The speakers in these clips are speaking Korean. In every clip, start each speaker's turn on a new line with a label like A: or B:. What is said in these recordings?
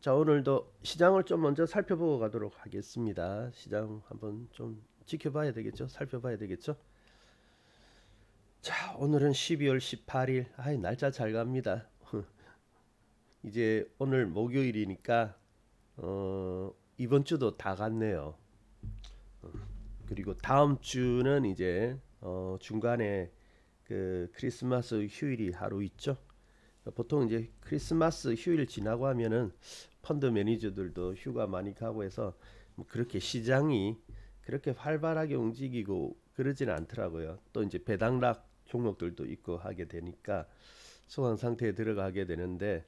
A: 자, 오늘도 시장을 좀 먼저 살펴보고 가도록 하겠습니다. 시장 한번 좀 지켜봐야 되겠죠? 살펴봐야 되겠죠? 자, 오늘은 12월 18일. 아이, 날짜 잘 갑니다. 이제 오늘 목요일이니까 이번 주도 다 갔네요. 그리고 다음 주는 이제 중간에 그 크리스마스 휴일이 하루 있죠. 보통 이제 크리스마스 휴일 지나고 하면은 펀드 매니저들도 휴가 많이 가고 해서 뭐 그렇게 시장이 그렇게 활발하게 움직이고 그러지는 않더라고요. 또 이제 배당락 종목들도 있고 하게 되니까 소강 상태에 들어가게 되는데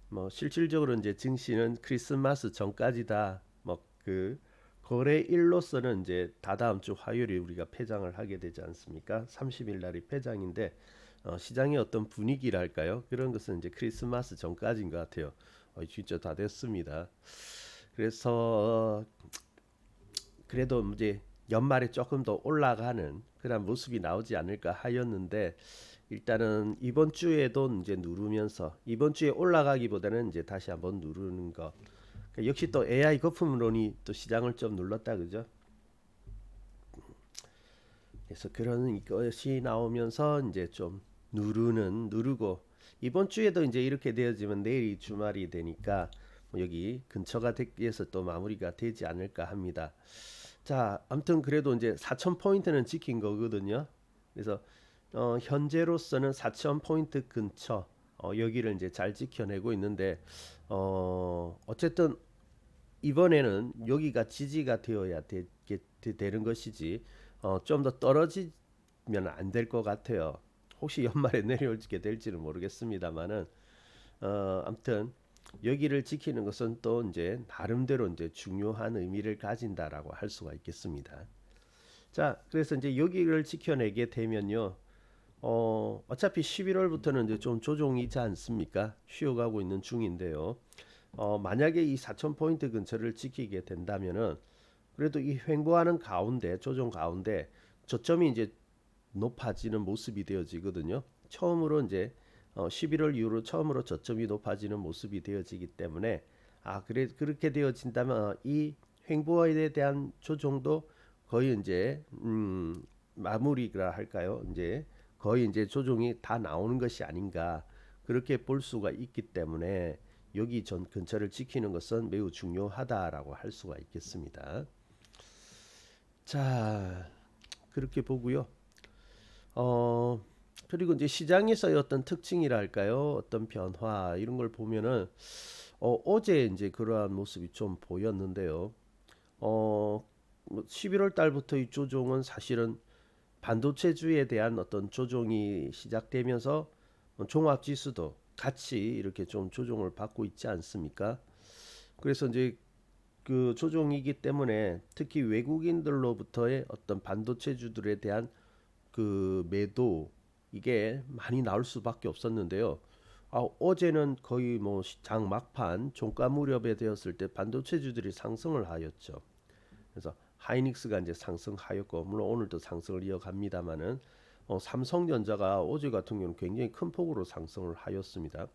A: 뭐 실질적으로 이제 증시는 크리스마스 전까지다. 뭐 그 거래일로서는 이제 다다음 주 화요일에 우리가 폐장을 하게 되지 않습니까? 30일 날이 폐장인데 시장의 어떤 분위기랄까요? 그런 것은 이제 크리스마스 전까지인 것 같아요. 진짜 다 됐습니다. 그래서 그래도 이제 연말에 조금 더 올라가는 그런 모습이 나오지 않을까 하였는데 일단은 이번 주에도 이제 누르면서 이번 주에 올라가기보다는 이제 다시 한번 누르는 것. 그러니까 역시 또 AI 거품론이 또 시장을 좀 눌렀다 그죠? 그래서 그런 것이 나오면서 이제 좀 누르고 이번 주에도 이제 이렇게 되어지면 내일이 주말이 되니까 뭐 여기 근처가 되기위해서 또 마무리가 되지 않을까 합니다. 자, 아무튼 그래도 이제 4천 포인트는 지킨 거거든요. 그래서 현재로서는 4천 포인트 근처 여기를 이제 잘 지켜내고 있는데 어쨌든 이번에는 여기가 지지가 되어야 되는 것이지 좀 더 떨어지면 안 될 것 같아요. 혹시 연말에 내려올게 될지는 모르겠습니다만은 아무튼 여기를 지키는 것은 또 이제 나름대로 이제 중요한 의미를 가진다라고 할 수가 있겠습니다. 자, 그래서 이제 여기를 지켜내게 되면요. 어차피 11월부터는 이제 좀 조정이지 않습니까? 쉬어가고 있는 중인데요. 만약에 이 4,000포인트 근처를 지키게 된다면은 그래도 이 횡보하는 가운데 조정 가운데 저점이 이제 높아지는 모습이 되어지거든요. 처음으로 이제 11월 이후로 처음으로 저점이 높아지는 모습이 되어지기 때문에 그래 그렇게 되어진다면 이 횡보에 대한 조정도 거의 이제 마무리라 할까요? 이제 거의 이제 조정이 다 나오는 것이 아닌가 그렇게 볼 수가 있기 때문에 여기 전 근처를 지키는 것은 매우 중요하다라고 할 수가 있겠습니다. 자, 그렇게 보고요. 어, 그리고 이제 시장에서의 어떤 특징이랄까요? 어떤 변화 이런 걸 보면은 어제 이제 그러한 모습이 좀 보였는데요. 어, 11월 달부터 이 조종은 사실은 반도체주에 대한 어떤 조종이 시작되면서 종합 지수도 같이 이렇게 좀 조종을 받고 있지 않습니까? 그래서 이제 그 조종이기 때문에 특히 외국인들로부터의 어떤 반도체주들에 대한 그 매도 이게 많이 나올 수밖에 없었는데요. 어제는 거의 뭐 장 막판 종가 무렵에 되었을 때 반도체주들이 상승을 하였죠. 그래서 하이닉스가 이제 상승하였고 물론 오늘도 상승을 이어갑니다만은 삼성전자가 어제 같은 경우는 굉장히 큰 폭으로 상승을 하였습니다.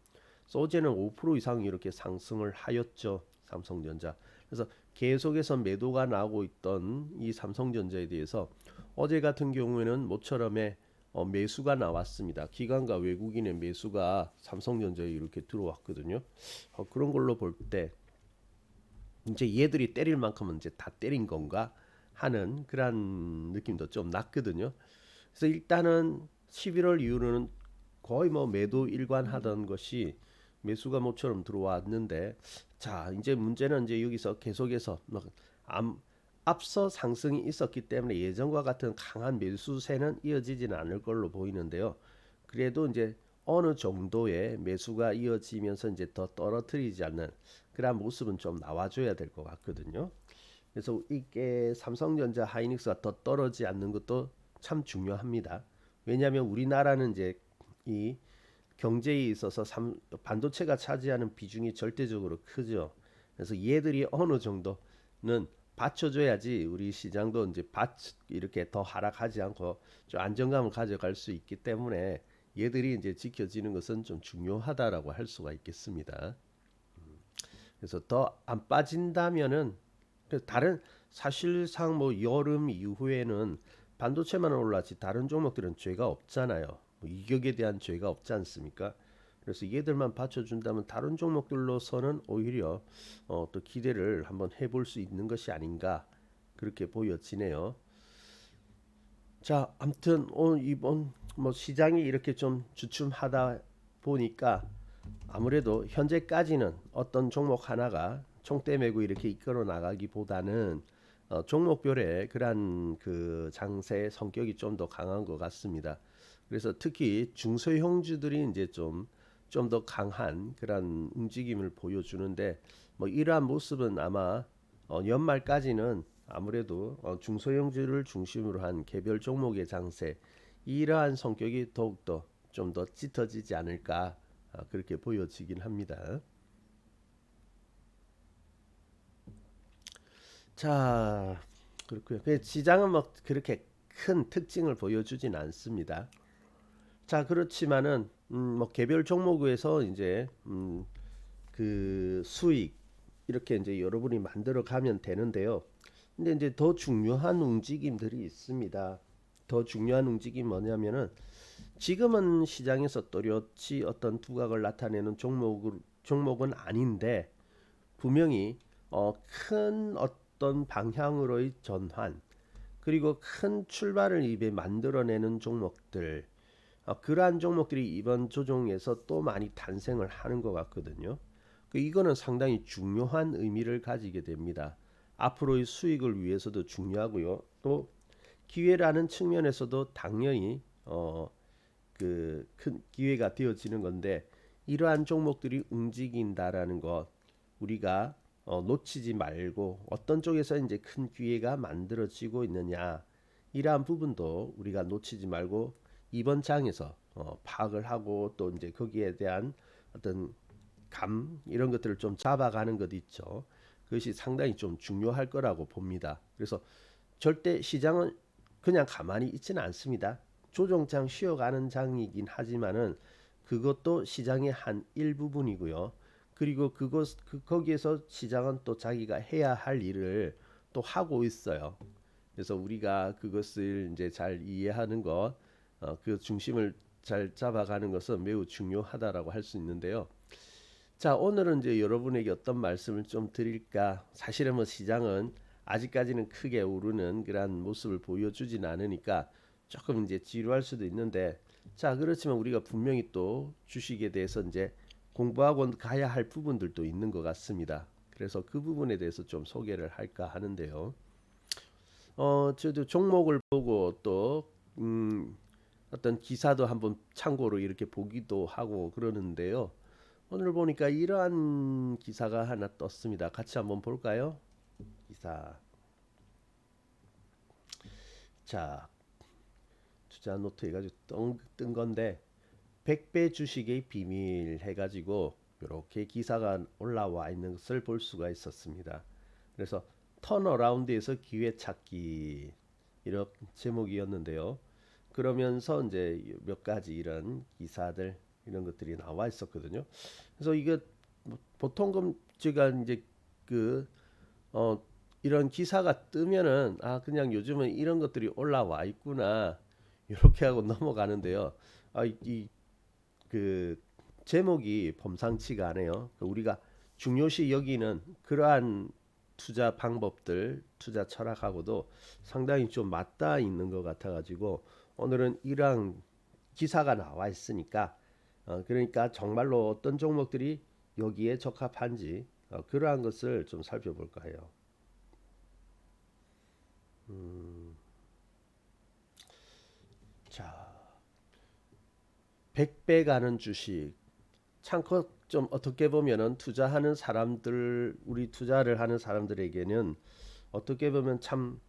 A: 그래서 어제는 5% 이상 이렇게 상승을 하였죠. 삼성전자. 그래서 계속해서 매도가 나오고 있던 이 삼성전자에 대해서 어제 같은 경우에는 모처럼의 매수가 나왔습니다. 기관과 외국인의 매수가 삼성전자에 이렇게 들어왔거든요. 그런 걸로 볼 때 이제 얘들이 때릴 만큼은 이제 다 때린 건가 하는 그런 느낌도 좀 났거든요. 그래서 일단은 11월 이후로는 거의 뭐 매도 일관하던 것이 매수가 모처럼 들어왔는데 자 이제 문제는 이제 여기서 계속해서 막 앞서 상승이 있었기 때문에 예전과 같은 강한 매수세는 이어지지는 않을 걸로 보이는데요. 그래도 이제 어느 정도의 매수가 이어지면서 이제 더 떨어뜨리지 않는 그런 모습은 좀 나와줘야 될 것 같거든요. 그래서 이게 삼성전자 하이닉스가 더 떨어지지 않는 것도 참 중요합니다. 왜냐하면 우리나라는 이제 이 경제에 있어서 반도체가 차지하는 비중이 절대적으로 크죠. 그래서 얘들이 어느 정도는 받쳐줘야지 우리 시장도 이제 이렇게 더 하락하지 않고 좀 안정감을 가져갈 수 있기 때문에 얘들이 이제 지켜지는 것은 좀 중요하다라고 할 수가 있겠습니다. 그래서 더 안 빠진다면은 다른 사실상 뭐 여름 이후에는 반도체만 올랐지 다른 종목들은 죄가 없잖아요. 뭐 이격에 대한 죄가 없지 않습니까? 그래서 얘들만 받쳐준다면 다른 종목들로서는 오히려 또 기대를 한번 해볼 수 있는 것이 아닌가 그렇게 보여지네요. 자, 아무튼 이번 뭐 시장이 이렇게 좀 주춤하다 보니까 아무래도 현재까지는 어떤 종목 하나가 총대 메고 이렇게 이끌어 나가기보다는 종목별의 그러한 그 장세 성격이 좀 더 강한 것 같습니다. 그래서 특히 중소형주들이 이제 좀 더 강한 그런 움직임을 보여주는데 뭐 이러한 모습은 아마 연말까지는 아무래도 중소형주를 중심으로 한 개별 종목의 장세 이러한 성격이 더욱더 좀 더 짙어지지 않을까 그렇게 보여지긴 합니다. 자, 그렇고요. 시장은 뭐 그렇게 큰 특징을 보여주진 않습니다. 자, 그렇지만은 뭐 개별 종목에서 이제 그 수익 이렇게 이제 여러분이 만들어 가면 되는데요. 근데 이제 더 중요한 움직임들이 있습니다. 더 중요한 움직임 뭐냐면은 지금은 시장에서 또렷이 어떤 두각을 나타내는 종목은 아닌데 분명히 큰 어떤 방향으로의 전환 그리고 큰 출발을 입에 만들어내는 종목들 그러한 종목들이 이번 조정에서 또 많이 탄생을 하는 것 같거든요. 이거는 상당히 중요한 의미를 가지게 됩니다. 앞으로의 수익을 위해서도 중요하고요. 또 기회라는 측면에서도 당연히 그 큰 기회가 되어지는 건데 이러한 종목들이 움직인다라는 것 우리가 놓치지 말고 어떤 쪽에서 이제 큰 기회가 만들어지고 있느냐 이러한 부분도 우리가 놓치지 말고 이번 장에서 파악을 하고 또 이제 거기에 대한 어떤 감 이런 것들을 좀 잡아가는 것 있죠. 그것이 상당히 좀 중요할 거라고 봅니다. 그래서 절대 시장은 그냥 가만히 있지는 않습니다. 조정장 쉬어가는 장이긴 하지만은 그것도 시장의 한 일부분이고요. 그리고 거기에서 시장은 또 자기가 해야 할 일을 또 하고 있어요. 그래서 우리가 그것을 이제 잘 이해하는 것, 그 중심을 잘 잡아가는 것은 매우 중요하다라고 할 수 있는데요. 자, 오늘은 이제 여러분에게 어떤 말씀을 좀 드릴까? 사실은 뭐 시장은 아직까지는 크게 오르는 그런 모습을 보여주진 않으니까 조금 이제 지루할 수도 있는데, 자, 그렇지만 우리가 분명히 또 주식에 대해서 이제 공부하고 가야 할 부분들도 있는 것 같습니다. 그래서 그 부분에 대해서 좀 소개를 할까 하는데요. 저도 종목을 보고 또 어떤 기사도 한번 참고로 이렇게 보기도 하고 그러는데요. 오늘 보니까 이러한 기사가 하나 떴습니다. 같이 한번 볼까요? 기사. 자, 투자 노트 해가지고 뜬 건데 100배 주식의 비밀 해가지고 이렇게 기사가 올라와 있는 것을 볼 수가 있었습니다. 그래서 턴어라운드에서 기회 찾기 이런 제목이었는데요. 그러면서 이제 몇 가지 이런 기사들 이런 것들이 나와 있었거든요. 그래서 이게 보통금 제가 이제 그 어 이런 기사가 뜨면은 그냥 요즘은 이런 것들이 올라와 있구나 이렇게 하고 넘어가는데요. 그 제목이 범상치가 않아요. 우리가 중요시 여기는 그러한 투자 방법들, 투자 철학하고도 상당히 좀 맞닿아 있는 것 같아가지고 오늘은 이러한 기사가 나와 있으니까 그러니까 정말로 어떤 종목들이 여기에 적합한지 그러한 것을 좀 살펴볼까 해요. 자, 100배 가는 주식 참고 좀 어떻게 보면은 투자하는 사람들 우리 투자를 하는 사람들에게는 어떻게 보면 참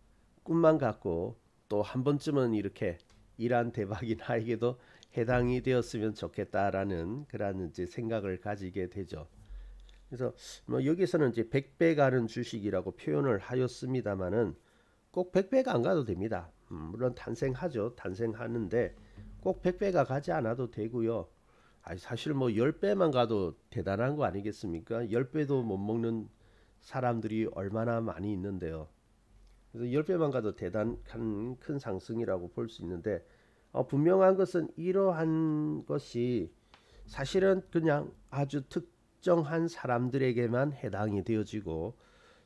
A: 꿈만 같고 또 한 번쯤은 이렇게 이란 대박이 나에게도 해당이 되었으면 좋겠다라는 그런 이제 생각을 가지게 되죠. 그래서 뭐 여기서는 이제 100배 가는 주식이라고 표현을 하였습니다마는 꼭 100배가 안 가도 됩니다. 물론 탄생하죠. 탄생하는데 꼭 100배가 가지 않아도 되고요. 아니, 사실 뭐 10배만 가도 대단한 거 아니겠습니까? 10배도 못 먹는 사람들이 얼마나 많이 있는데요. 그래서 10배만 가도 대단한 큰 상승이라고 볼 수 있는데, 분명한 것은 이러한 것이 사실은 그냥 아주 특정한 사람들에게만 해당이 되어지고,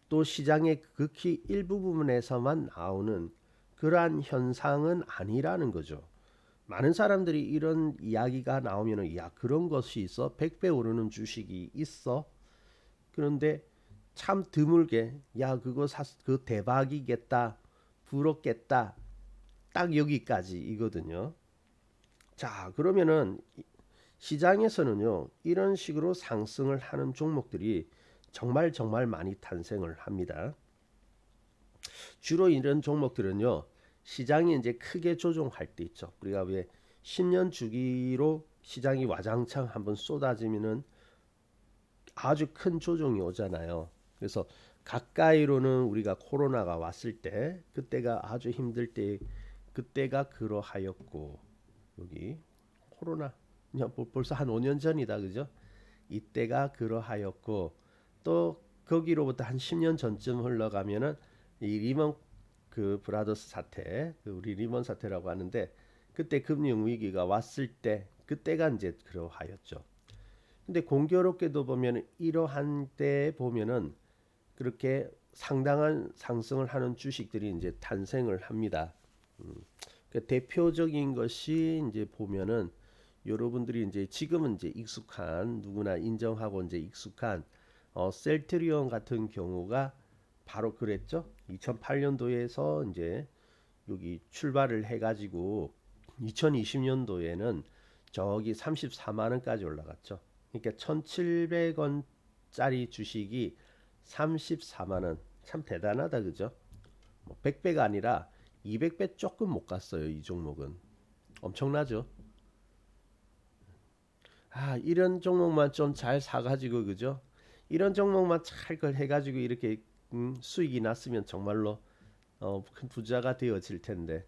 A: 또 시장의 극히 일부 부분에서만 나오는 그러한 현상은 아니라는 거죠. 많은 사람들이 이런 이야기가 나오면은, 야, 그런 것이 있어? 100배 오르는 주식이 있어? 그런데 참 드물게, 야, 그 대박이겠다, 부럽겠다, 딱 여기까지이거든요. 자, 그러면은 시장에서는요, 이런 식으로 상승을 하는 종목들이 정말 정말 많이 탄생을 합니다. 주로 이런 종목들은요, 시장이 이제 크게 조종할 때 있죠. 우리가 왜 10년 주기로 시장이 와장창 한번 쏟아지면은 아주 큰 조정이 오잖아요. 그래서 가까이로는 우리가 코로나가 왔을 때, 그때가 아주 힘들 때, 그때가 그러하였고, 여기 코로나 벌써 한 5년 전이다, 그죠? 이때가 그러하였고, 또 거기로부터 한 10년 전쯤 흘러가면은 이 리먼 그 브라더스 사태, 그 우리 리먼 사태라고 하는데, 그때 금융 위기가 왔을 때, 그때가 이제 그러하였죠. 근데 공교롭게도 보면 이러한 때 보면은 그렇게 상당한 상승을 하는 주식들이 이제 탄생을 합니다. 그 대표적인 것이 이제 보면은 여러분들이 이제 지금은 이제 익숙한, 누구나 인정하고 이제 익숙한 셀트리온 같은 경우가 바로 그랬죠. 2008년도에서 이제 여기 출발을 해가지고 2020년도에는 저기 34만 원까지 올라갔죠. 그러니까 1,700원짜리 주식이 34만 원. 참 대단하다, 그죠? 뭐 100배가 아니라 200배 조금 못 갔어요, 이 종목은. 엄청나죠? 아, 이런 종목만 좀 잘 사가지고, 그죠? 이런 종목만 잘 걸 해가지고 이렇게 수익이 났으면 정말로 큰 부자가 되어질 텐데.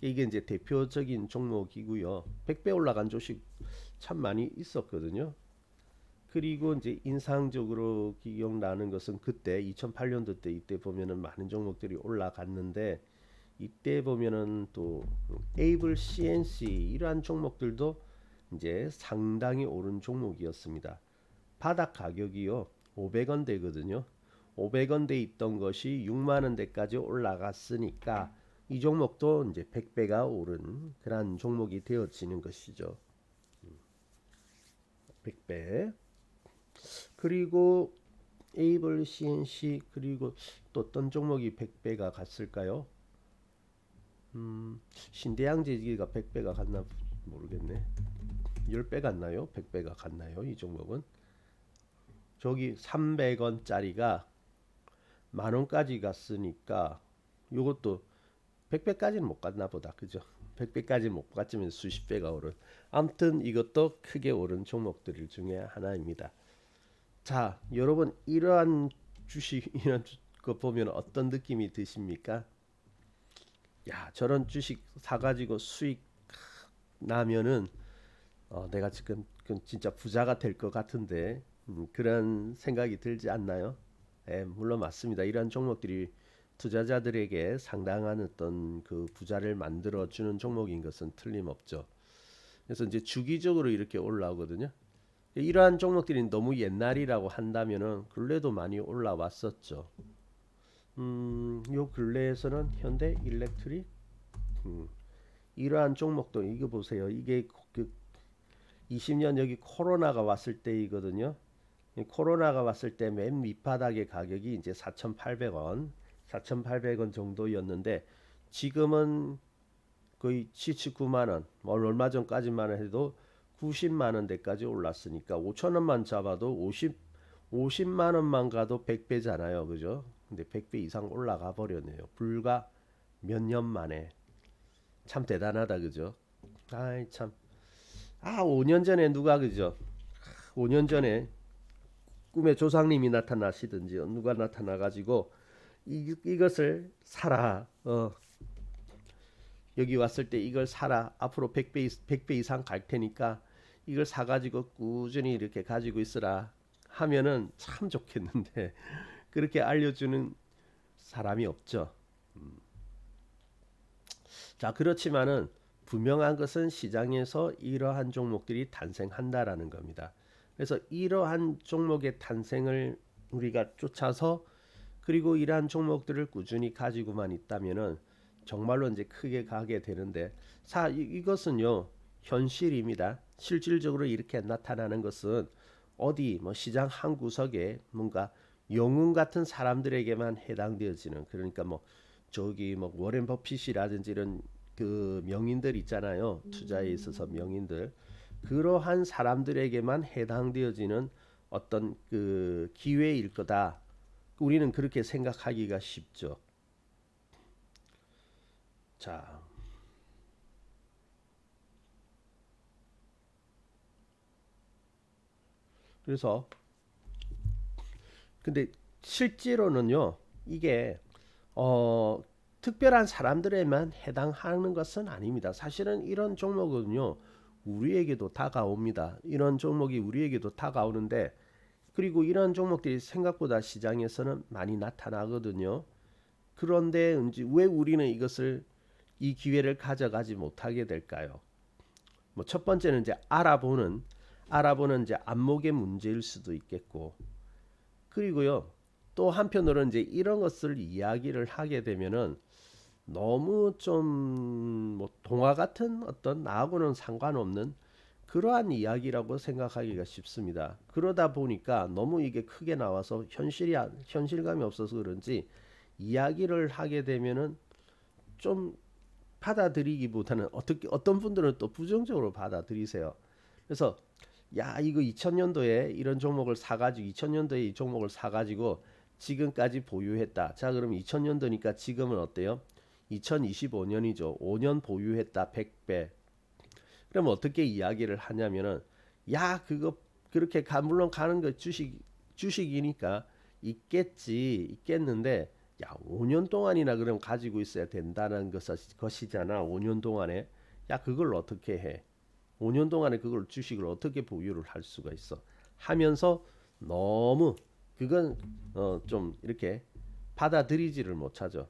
A: 이게 이제 대표적인 종목이고요. 100배 올라간 주식 참 많이 있었거든요. 그리고 이제 인상적으로 기억나는 것은 그때 2008년도 때 이때 보면은 많은 종목들이 올라갔는데, 이때 보면은 또 에이블 CNC 이러한 종목들도 이제 상당히 오른 종목이었습니다. 바닥 가격이요 500원대거든요. 500원대 있던 것이 6만 원대까지 올라갔으니까 이 종목도 이제 100배가 오른 그런 종목이 되어지는 것이죠. 100배. 그리고 에이블 CNC, 그리고 또 어떤 종목이 100배가 갔을까요? 신대양제기가 100배가 갔나 모르겠네. 10배 갔나요? 100배가 갔나요? 이 종목은 저기 300원짜리가 만 원까지 갔으니까 요것도 100배까지는 못 갔나 보다. 그죠? 100배까지 못 갔지만 수십 배가 오른. 아무튼 이것도 크게 오른 종목들 중에 하나입니다. 자, 여러분 이러한 주식 이런 거 보면 어떤 느낌이 드십니까? 야, 저런 주식 사가지고 수익 나면은 내가 지금 진짜 부자가 될 것 같은데 그런 생각이 들지 않나요? 예, 물론 맞습니다. 이러한 종목들이 투자자들에게 상당한 어떤 그 부자를 만들어 주는 종목인 것은 틀림없죠. 그래서 이제 주기적으로 이렇게 올라오거든요. 이러한 종목들이 너무 옛날이라고 한다면은 근래도 많이 올라왔었죠. 요 근래에서는 현대 일렉트릭 이러한 종목도 이거 보세요. 이게 그 20년 여기 코로나가 왔을 때이거든요. 코로나가 왔을 때 맨 밑바닥의 가격이 이제 4,800원, 4,800원 정도였는데 지금은 거의 79만 원, 뭐 얼마 전까지만 해도 90만 원대까지 올랐으니까 5천 원만 잡아도 50만 원만 가도 100배잖아요. 그죠? 근데 100배 이상 올라가 버렸네요. 불과 몇 년 만에. 참 대단하다. 그죠? 아이 참. 5년 전에 누가 그죠? 5년 전에 꿈에 조상님이 나타나시든지 누가 나타나 가지고 이것을 사라. 여기 왔을 때 이걸 사라. 앞으로 100배 이상 갈 테니까 이걸 사가지고 꾸준히 이렇게 가지고 있으라 하면은 참 좋겠는데 그렇게 알려주는 사람이 없죠. 자, 그렇지만은 분명한 것은 시장에서 이러한 종목들이 탄생한다라는 겁니다. 그래서 이러한 종목의 탄생을 우리가 쫓아서 그리고 이러한 종목들을 꾸준히 가지고만 있다면은 정말로 이제 크게 가게 되는데 이것은요 현실입니다. 실질적으로 이렇게 나타나는 것은 어디 뭐 시장 한 구석에 뭔가 영웅 같은 사람들에게만 해당되어지는 그러니까 뭐 저기 뭐 워렌 버핏이라든지 이런 그 명인들 있잖아요. 투자에 있어서 명인들 그러한 사람들에게만 해당되어지는 어떤 그 기회일 거다. 우리는 그렇게 생각하기가 쉽죠. 자, 그래서 근데 실제로는요. 이게 어 특별한 사람들에만 해당하는 것은 아닙니다. 사실은 이런 종목은요. 우리에게도 다가옵니다. 이런 종목이 우리에게도 다가오는데 그리고 이런 종목들이 생각보다 시장에서는 많이 나타나거든요. 그런데 이제 왜 우리는 이것을 이 기회를 가져가지 못하게 될까요? 뭐 첫 번째는 이제 알아보는 이제 안목의 문제일 수도 있겠고 그리고요 또 한편으로는 이제 이런 것을 이야기를 하게 되면은 너무 좀 뭐 동화 같은 어떤 나하고는 상관없는 그러한 이야기라고 생각하기가 쉽습니다. 그러다 보니까 너무 이게 크게 나와서 현실감이 없어서 그런지 이야기를 하게 되면은 좀 받아들이기보다는 어떻게 어떤 분들은 또 부정적으로 받아들이세요. 그래서 야 이거 2000년도에 이런 종목을 사가지고 2000년도에 이 종목을 사가지고 지금까지 보유했다. 자 그럼 2000년도니까 지금은 어때요? 2025년이죠. 5년 보유했다. 100배. 그럼 어떻게 이야기를 하냐면은 야 그거 그렇게 물론 가는 거 주식이니까 있겠는데 야 5년 동안이나 그럼 가지고 있어야 된다는 것이잖아. 5년 동안에 야 그걸 어떻게 해? 5년 동안에 그걸 주식을 어떻게 보유를 할 수가 있어? 하면서 너무 그건 좀 이렇게 받아들이지를 못하죠.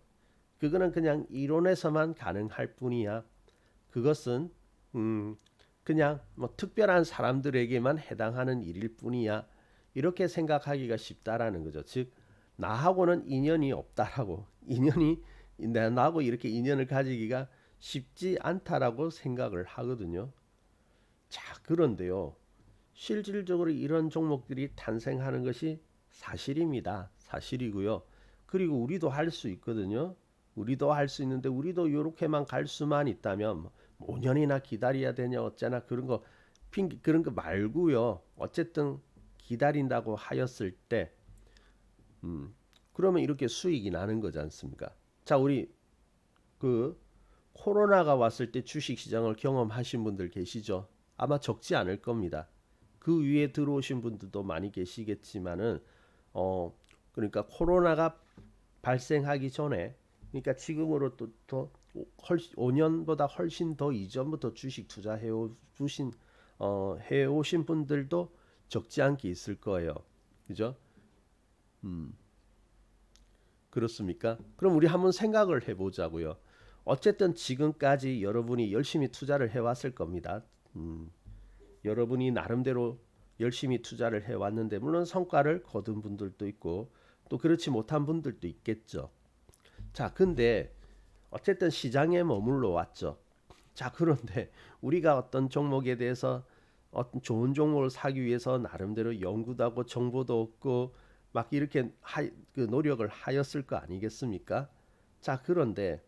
A: 그거는 그냥 이론에서만 가능할 뿐이야. 그것은 음, 그냥 뭐 특별한 사람들에게만 해당하는 일일 뿐이야. 이렇게 생각하기가 쉽다라는 거죠. 즉 나하고는 인연이 없다라고 인연이 나하고 이렇게 인연을 가지기가 쉽지 않다라고 생각을 하거든요. 자, 그런데요. 실질적으로 이런 종목들이 탄생하는 것이 사실입니다. 사실이고요. 그리고 우리도 할 수 있거든요. 우리도 할 수 있는데 우리도 이렇게만 갈 수만 있다면 5년이나 기다려야 되냐 어쩌나 그런 거 핑계 그런 거 말고요. 어쨌든 기다린다고 하였을 때 그러면 이렇게 수익이 나는 거지 않습니까? 자, 우리 그 코로나가 왔을 때 주식 시장을 경험하신 분들 계시죠? 아마 적지 않을 겁니다. 그 위에 들어오신 분들도 많이 계시겠지만은 어 그러니까 코로나가 발생하기 전에 그러니까 지금으로 또 훨씬 5년보다 훨씬 더 이전부터 주식 투자해 오신 해오신 분들도 적지 않게 있을 거예요. 그죠? 음, 그렇습니까? 그럼 우리 한번 생각을 해보자고요. 어쨌든 지금까지 여러분이 열심히 투자를 해왔을 겁니다. 음, 여러분이 나름대로 열심히 투자를 해왔는데 물론 성과를 거둔 분들도 있고 또 그렇지 못한 분들도 있겠죠. 자, 근데 어쨌든 시장에 머물러 왔죠. 자, 그런데 우리가 어떤 종목에 대해서 어떤 좋은 종목을 사기 위해서 나름대로 연구도 하고 정보도 얻고 막 이렇게 그 노력을 하였을 거 아니겠습니까? 자, 그런데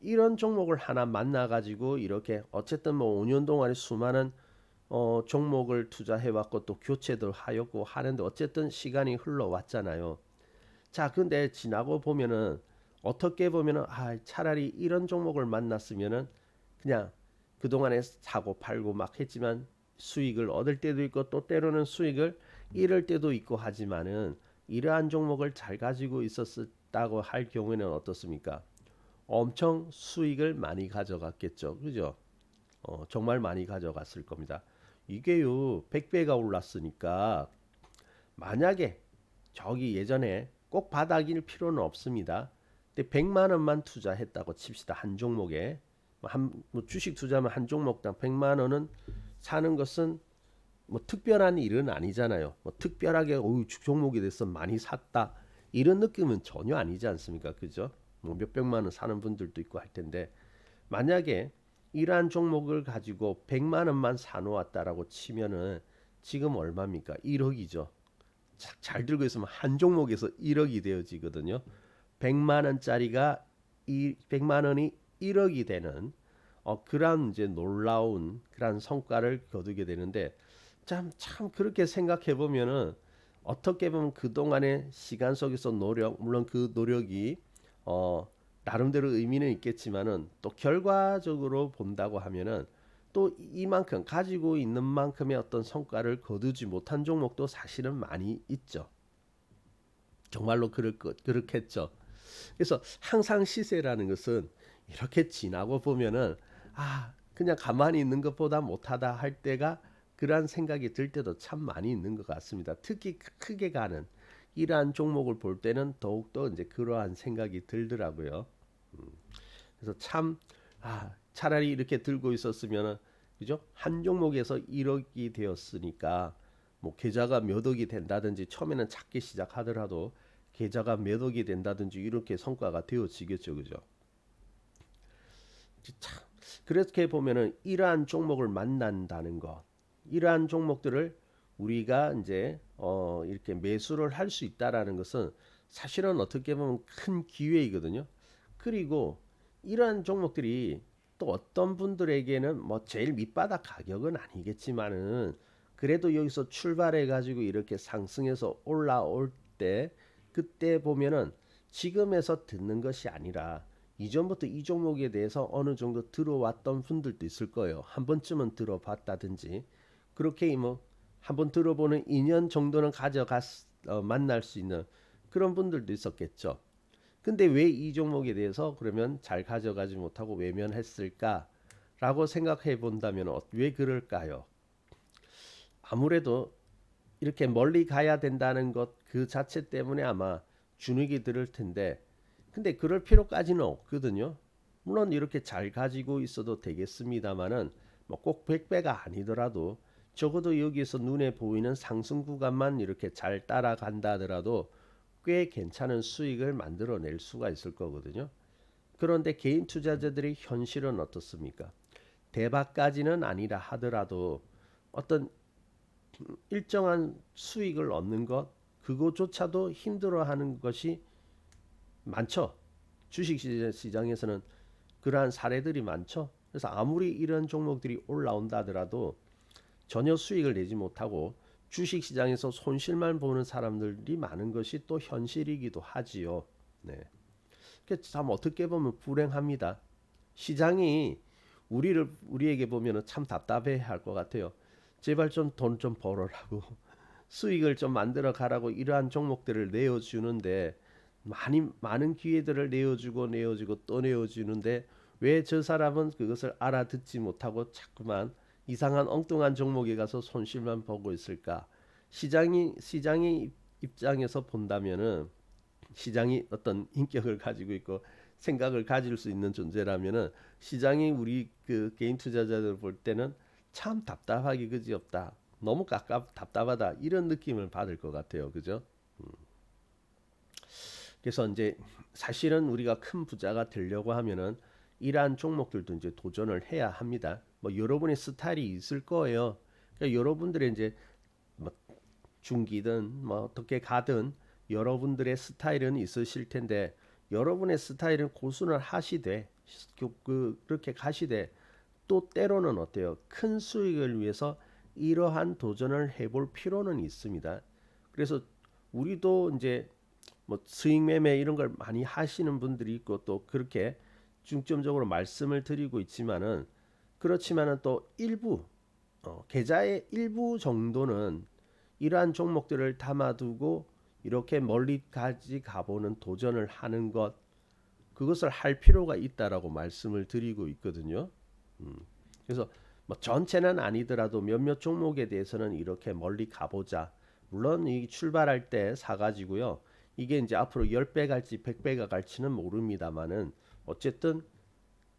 A: 이런 종목을 하나 만나 가지고 이렇게 어쨌든 뭐 5년 동안에 수많은 종목을 투자해 왔고 또 교체도 하였고 하는데 어쨌든 시간이 흘러왔잖아요. 자, 근데 지나고 보면은 어떻게 보면은 차라리 이런 종목을 만났으면은 그냥 그동안에 사고 팔고 막 했지만 수익을 얻을 때도 있고 또 때로는 수익을 잃을 때도 있고 하지만은 이러한 종목을 잘 가지고 있었다고 할 경우에는 어떻습니까? 엄청 수익을 많이 가져갔겠죠. 그죠? 정말 많이 가져갔을 겁니다. 이게요 100배가 올랐으니까 만약에 저기 예전에 꼭 바닥일 필요는 없습니다. 근데 100만 원만 투자했다고 칩시다. 한 종목에 뭐 주식 투자면 한 종목당 100만 원은 사는 것은 뭐 특별한 일은 아니잖아요. 뭐 특별하게 종목이 돼서 많이 샀다 이런 느낌은 전혀 아니지 않습니까? 그죠? 뭐 몇백만 원 사는 분들도 있고 할 텐데 만약에 이러한 종목을 가지고 100만 원만 사놓았다라고 치면은 지금 얼마입니까? 1억이죠. 잘 들고 있으면 한 종목에서 1억이 되어지거든요. 100만 원짜리가 100만 원이 1억이 되는 그런 이제 놀라운 그런 성과를 거두게 되는데 참 그렇게 생각해 보면은 어떻게 보면 그동안의 시간 속에서 노력 물론 그 노력이 어 나름대로 의미는 있겠지만은 또 결과적으로 본다고 하면은 또 이만큼 가지고 있는 만큼의 어떤 성과를 거두지 못한 종목도 사실은 많이 있죠. 정말로 그렇겠죠. 그래서 항상 시세라는 것은 이렇게 지나고 보면은 그냥 가만히 있는 것보다 못하다 할 때가 그러한 생각이 들 때도 참 많이 있는 것 같습니다. 특히 크게 가는 이러한 종목을 볼 때는 더욱더 이제 그러한 생각이 들더라고요. 그래서 참 차라리 이렇게 들고 있었으면은 그죠? 한 종목에서 1억이 되었으니까 뭐 계좌가 몇 억이 된다든지 처음에는 작게 시작하더라도 계좌가 몇 억이 된다든지 이렇게 성과가 되어지겠죠, 그죠? 참 그렇게 보면은 이러한 종목을 만난다는 것, 이러한 종목들을 우리가 이제 이렇게 매수를 할 수 있다라는 것은 사실은 어떻게 보면 큰 기회이거든요. 그리고 이러한 종목들이 또 어떤 분들에게는 뭐 제일 밑바닥 가격은 아니겠지만은 그래도 여기서 출발해 가지고 이렇게 상승해서 올라올 때 그때 보면은 지금에서 듣는 것이 아니라 이전부터 이 종목에 대해서 어느 정도 들어왔던 분들도 있을 거예요. 한 번쯤은 들어봤다든지 그렇게 뭐 한번 들어보는 2년 정도는 만날 수 있는 그런 분들도 있었겠죠. 근데 왜 이 종목에 대해서 그러면 잘 가져가지 못하고 외면했을까라고 생각해 본다면 왜 그럴까요? 아무래도 이렇게 멀리 가야 된다는 것 그 자체 때문에 아마 주눅이 들을 텐데 근데 그럴 필요까지는 없거든요. 물론 이렇게 잘 가지고 있어도 되겠습니다만은 뭐 꼭 100배가 아니더라도 적어도 여기서 눈에 보이는 상승 구간만 이렇게 잘 따라간다 하더라도 꽤 괜찮은 수익을 만들어낼 수가 있을 거거든요. 그런데 개인 투자자들의 현실은 어떻습니까? 대박까지는 아니라 하더라도 어떤 일정한 수익을 얻는 것 그거조차도 힘들어하는 것이 많죠. 주식 시장에서는 그러한 사례들이 많죠. 그래서 아무리 이런 종목들이 올라온다 하더라도 전혀 수익을 내지 못하고 주식 시장에서 손실만 보는 사람들이 많은 것이 또 현실이기도 하지요. 네. 참 어떻게 보면 불행합니다. 시장이 우리에게 보면은 참 답답해 할 것 같아요. 제발 좀 돈 좀 벌어라고 수익을 좀 만들어 가라고 이러한 종목들을 내어주는데 많은 기회들을 내어주고 또 내어주는데 왜 저 사람은 그것을 알아듣지 못하고 자꾸만 이상한 엉뚱한 종목에 가서 손실만 보고 있을까? 시장의 입장에서 본다면은 시장이 어떤 인격을 가지고 있고 생각을 가질 수 있는 존재라면은 시장이 우리 그 개인 투자자들 볼 때는 참 답답하기 그지없다. 너무 답답하다. 이런 느낌을 받을 것 같아요. 그죠? 그래서 이제 사실은 우리가 큰 부자가 되려고 하면은 이러한 종목들도 이제 도전을 해야 합니다. 뭐 여러분의 스타일이 있을 거예요. 그러니까 여러분들의 이제 뭐 중기든 뭐 어떻게 가든 여러분들의 스타일은 있으실 텐데 여러분의 스타일은 고수를 하시되 그렇게 가시되 또 때로는 어때요? 큰 수익을 위해서 이러한 도전을 해볼 필요는 있습니다. 그래서 우리도 이제 뭐 수익 매매 이런 걸 많이 하시는 분들이 있고 또 그렇게 중점적으로 말씀을 드리고 있지만은 그렇지만은 또 일부 계좌의 일부 정도는 이러한 종목들을 담아두고 이렇게 멀리까지 가보는 도전을 하는 것 그것을 할 필요가 있다라고 말씀을 드리고 있거든요. 그래서 뭐 전체는 아니더라도 몇몇 종목에 대해서는 이렇게 멀리 가보자. 물론 이 출발할 때 사가지고요. 이게 이제 앞으로 10배 갈지 100배가 갈지는 모릅니다만은 어쨌든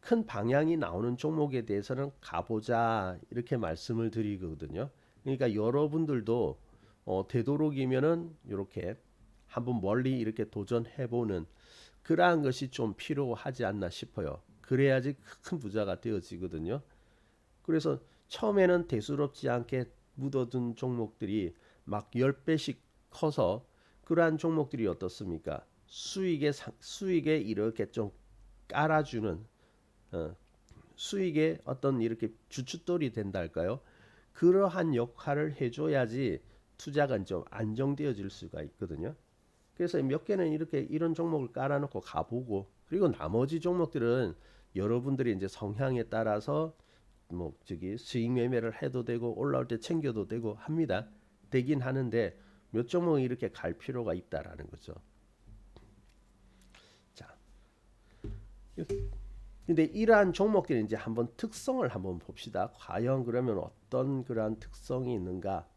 A: 큰 방향이 나오는 종목에 대해서는 가보자 이렇게 말씀을 드리거든요. 그러니까 여러분들도 되도록이면은 이렇게 한번 멀리 이렇게 도전해보는 그러한 것이 좀 필요하지 않나 싶어요. 그래야지 큰 부자가 되어지거든요. 그래서 처음에는 대수롭지 않게 묻어둔 종목들이 막 10배씩 커서 그러한 종목들이 어떻습니까? 수익에 이렇게 좀 깔아주는 어, 수익의 어떤 이렇게 주춧돌이 된다 할까요? 그러한 역할을 해줘야지 투자가 좀 안정되어질 수가 있거든요. 그래서 몇 개는 이렇게 이런 종목을 깔아놓고 가보고 그리고 나머지 종목들은 여러분들이 이제 성향에 따라서 뭐 저기 수익 매매를 해도 되고 올라올 때 챙겨도 되고 합니다. 되긴 하는데 몇 종목이 이렇게 갈 필요가 있다라는 거죠. 자, 근데 이러한 종목들이 이제 한번 특성을 한번 봅시다. 과연 그러면 어떤 그러한 특성이 있는가?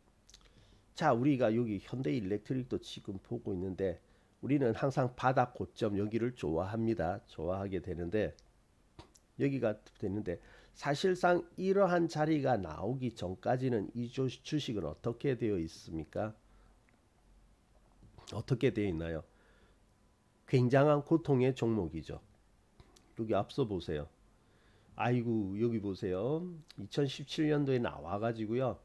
A: 자, 우리가 여기 현대일렉트릭도 지금 보고 있는데 우리는 항상 바닥 고점 여기를 좋아합니다. 좋아하게 되는데 여기가 되는데 사실상 이러한 자리가 나오기 전까지는 이 주식은 어떻게 되어 있습니까? 어떻게 되어 있나요? 굉장한 고통의 종목이죠. 여기 앞서 보세요. 아이고 여기 보세요. 2017년도에 나와가지고요.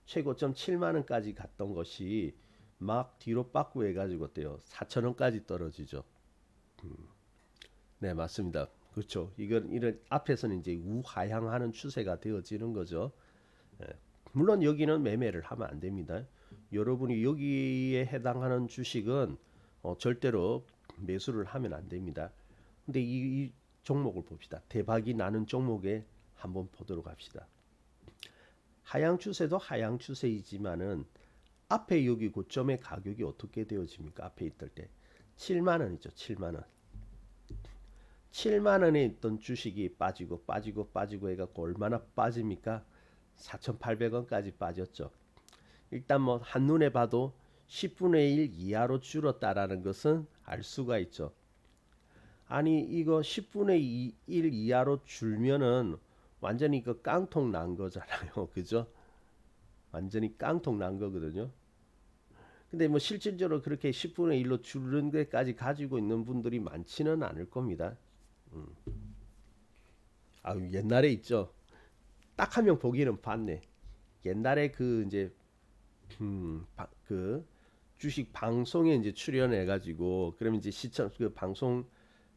A: 최고점 7만 원까지 갔던 것이 막 뒤로 빠꾸 해가지고 어때요? 4천 원까지 떨어지죠. 네 맞습니다. 그렇죠. 이건 이런 앞에서는 이제 우하향하는 추세가 되어지는 거죠. 예. 물론 여기는 매매를 하면 안 됩니다. 여러분이 여기에 해당하는 주식은 절대로 매수를 하면 안 됩니다. 근데 이 종목을 봅시다. 대박이 나는 종목에 한번 보도록 합시다. 하향 추세도 하향 추세이지만은 앞에 여기 고점의 가격이 어떻게 되어집니까? 앞에 있을 때 7만 원이죠. 7만 원. 7만 원에 있던 주식이 빠지고 해갖고 얼마나 빠집니까? 4,800원까지 빠졌죠. 일단 뭐 한눈에 봐도 10분의 1 이하로 줄었다라는 것은 알 수가 있죠. 아니 이거 10분의 1 이하로 줄면은 완전히 그 깡통 난 거잖아요. 그죠? 완전히 깡통 난 거거든요. 근데 뭐 실질적으로 그렇게 10분의 1로 줄는 데까지 가지고 있는 분들이 많지는 않을 겁니다. 아 옛날에 있죠. 딱 한 명 보기는 봤네. 옛날에 그 이제 그 주식 방송에 이제 출연해 가지고 그러면 이제 시청 그 방송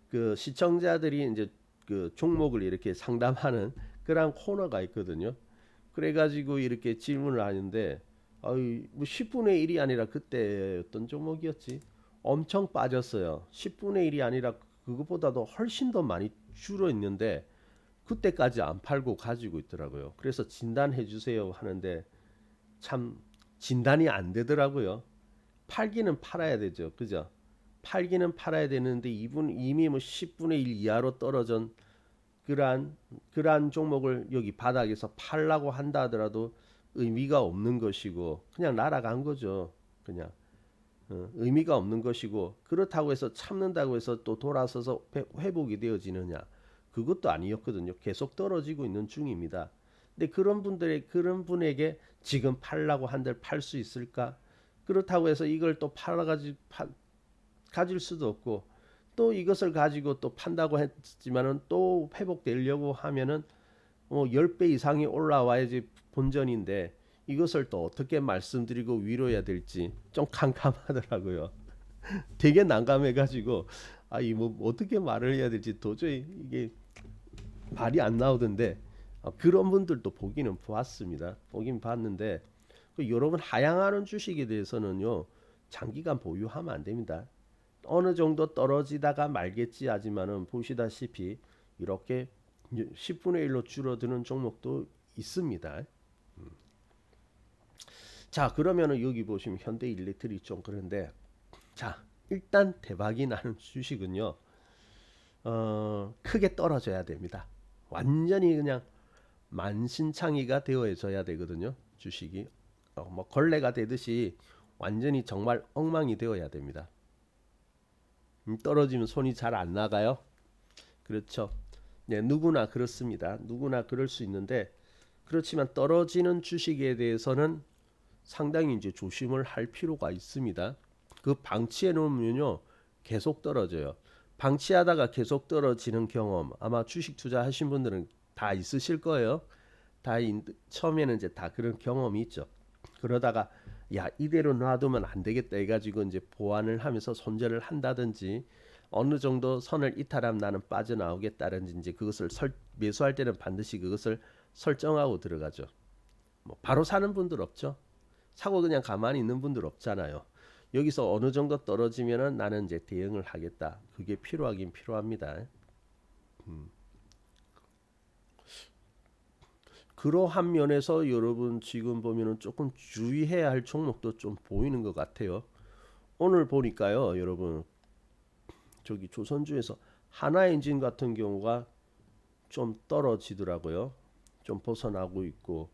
A: 그 시청자들이 이제 그 종목을 이렇게 상담하는 그런 코너가 있거든요. 그래가지고 이렇게 질문을 하는데, 아유, 뭐 10분의 1이 아니라 그때 어떤 종목이었지? 엄청 빠졌어요. 10분의 1이 아니라 그것보다도 훨씬 더 많이 줄어 있는데 그때까지 안 팔고 가지고 있더라고요. 그래서 진단해 주세요 하는데 참 진단이 안 되더라고요. 팔기는 팔아야 되죠. 그죠? 팔기는 팔아야 되는데 이분 이미 뭐 10분의 1 이하로 떨어진 그러한 종목을 여기 바닥에서 팔라고 한다 하더라도 의미가 없는 것이고 그냥 날아간 거죠. 그냥 의미가 없는 것이고 그렇다고 해서 참는다고 해서 또 돌아서서 회복이 되어지느냐 그것도 아니었거든요. 계속 떨어지고 있는 중입니다. 근데 그런 분에게 지금 팔라고 한들 팔 수 있을까? 그렇다고 해서 이걸 또 가질 수도 없고 또 이것을 가지고 또 판다고 했지만은 또 회복되려고 하면은 10배 이상이 올라와야지 본전인데 이것을 또 어떻게 말씀드리고 위로해야 될지 좀 캄캄하더라고요. 되게 난감해 가지고 이 뭐 어떻게 말을 해야 될지 도저히 이게 말이 안 나오던데 그런 분들도 보기는 보았습니다. 보긴 봤는데 여러분 하향하는 주식에 대해서는요. 장기간 보유하면 안 됩니다. 어느 정도 떨어지다가 말겠지 하지만은 보시다시피 이렇게 10분의 1로 줄어드는 종목도 있습니다. 자, 그러면은 여기 보시면 현대일렉트릭 좀 그런데 자, 일단 대박이 나는 주식은요. 크게 떨어져야 됩니다. 완전히 그냥 만신창이가 되어져야 되거든요. 주식이 뭐 걸레가 되듯이 완전히 정말 엉망이 되어야 됩니다. 떨어지면 손이 잘 안 나가요. 그렇죠. 네, 누구나 그렇습니다. 누구나 그럴 수 있는데 그렇지만 떨어지는 주식에 대해서는 상당히 이제 조심을 할 필요가 있습니다. 그 방치해 놓으면요 계속 떨어져요. 방치하다가 계속 떨어지는 경험 아마 주식 투자하신 분들은 다 있으실 거예요. 처음에는 이제 다 그런 경험이 있죠. 그러다가 야 이대로 놔두면 안 되겠다 해가지고 이제 보완을 하면서 손절을 한다든지 어느 정도 선을 이탈하면 나는 빠져나오겠다든지 이제 매수할 때는 반드시 그것을 설정하고 들어가죠. 뭐 바로 사는 분들 없죠. 사고 그냥 가만히 있는 분들 없잖아요. 여기서 어느 정도 떨어지면은 나는 이제 대응을 하겠다. 그게 필요하긴 필요합니다. 그러한 면에서 여러분 지금 보면은 조금 주의해야 할 종목도 좀 보이는 것 같아요. 오늘 보니까요, 여러분 저기 조선주에서 하나엔진 같은 경우가 좀 떨어지더라고요. 좀 벗어나고 있고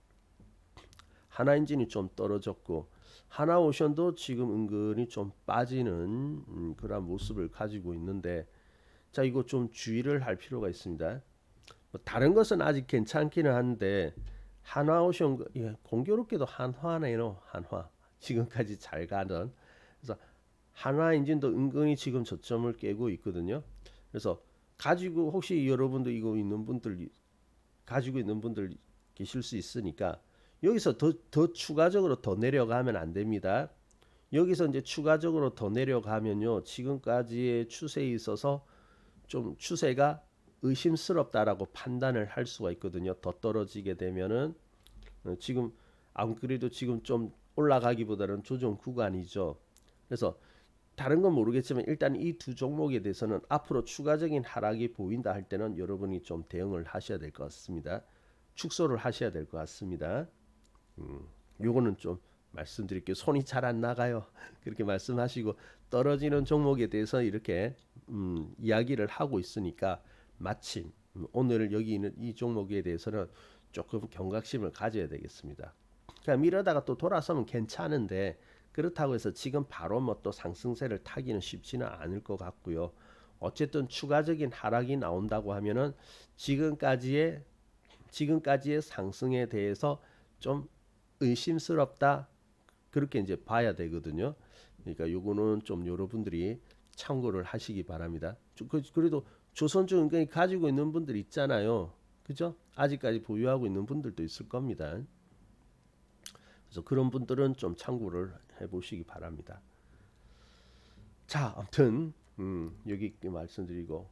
A: 하나엔진이 좀 떨어졌고 하나오션도 지금 은근히 좀 빠지는 그런 모습을 가지고 있는데 자 이거 좀 주의를 할 필요가 있습니다. 뭐 다른 것은 아직 괜찮기는 한데 한화오션 공교롭게도 한화네요. 한화 지금까지 잘 가던 그래서 한화 엔진도 은근히 지금 저점을 깨고 있거든요. 그래서 가지고 혹시 여러분도 이거 있는 분들 가지고 있는 분들 계실 수 있으니까 여기서 더 추가적으로 더 내려가면 안 됩니다. 여기서 이제 추가적으로 더 내려가면요 지금까지의 추세에 있어서 좀 추세가 의심스럽다라고 판단을 할 수가 있거든요. 더 떨어지게 되면은 지금 안 그래도 지금 좀 올라가기보다는 조정 구간이죠. 그래서 다른 건 모르겠지만 일단 이 두 종목에 대해서는 앞으로 추가적인 하락이 보인다 할 때는 여러분이 좀 대응을 하셔야 될 것 같습니다. 축소를 하셔야 될 것 같습니다. 요거는 좀 말씀드릴게요. 손이 잘 안 나가요. 그렇게 말씀하시고 떨어지는 종목에 대해서 이렇게 이야기를 하고 있으니까 마침 오늘 여기 있는 이 종목에 대해서는 조금 경각심을 가져야 되겠습니다. 그냥 이러다가 또 돌아서면 괜찮은데 그렇다고 해서 지금 바로 뭐 또 상승세를 타기는 쉽지는 않을 것 같고요. 어쨌든 추가적인 하락이 나온다고 하면은 지금까지의 지금까지의 상승에 대해서 좀 의심스럽다 그렇게 이제 봐야 되거든요. 그러니까 요거는 좀 여러분들이 참고를 하시기 바랍니다. 그래도 조선주 은근히 가지고 있는 분들 있잖아요. 그죠? 아직까지 보유하고 있는 분들도 있을 겁니다. 그래서 그런 분들은 좀 참고를 해보시기 바랍니다. 자, 아무튼 여기 말씀드리고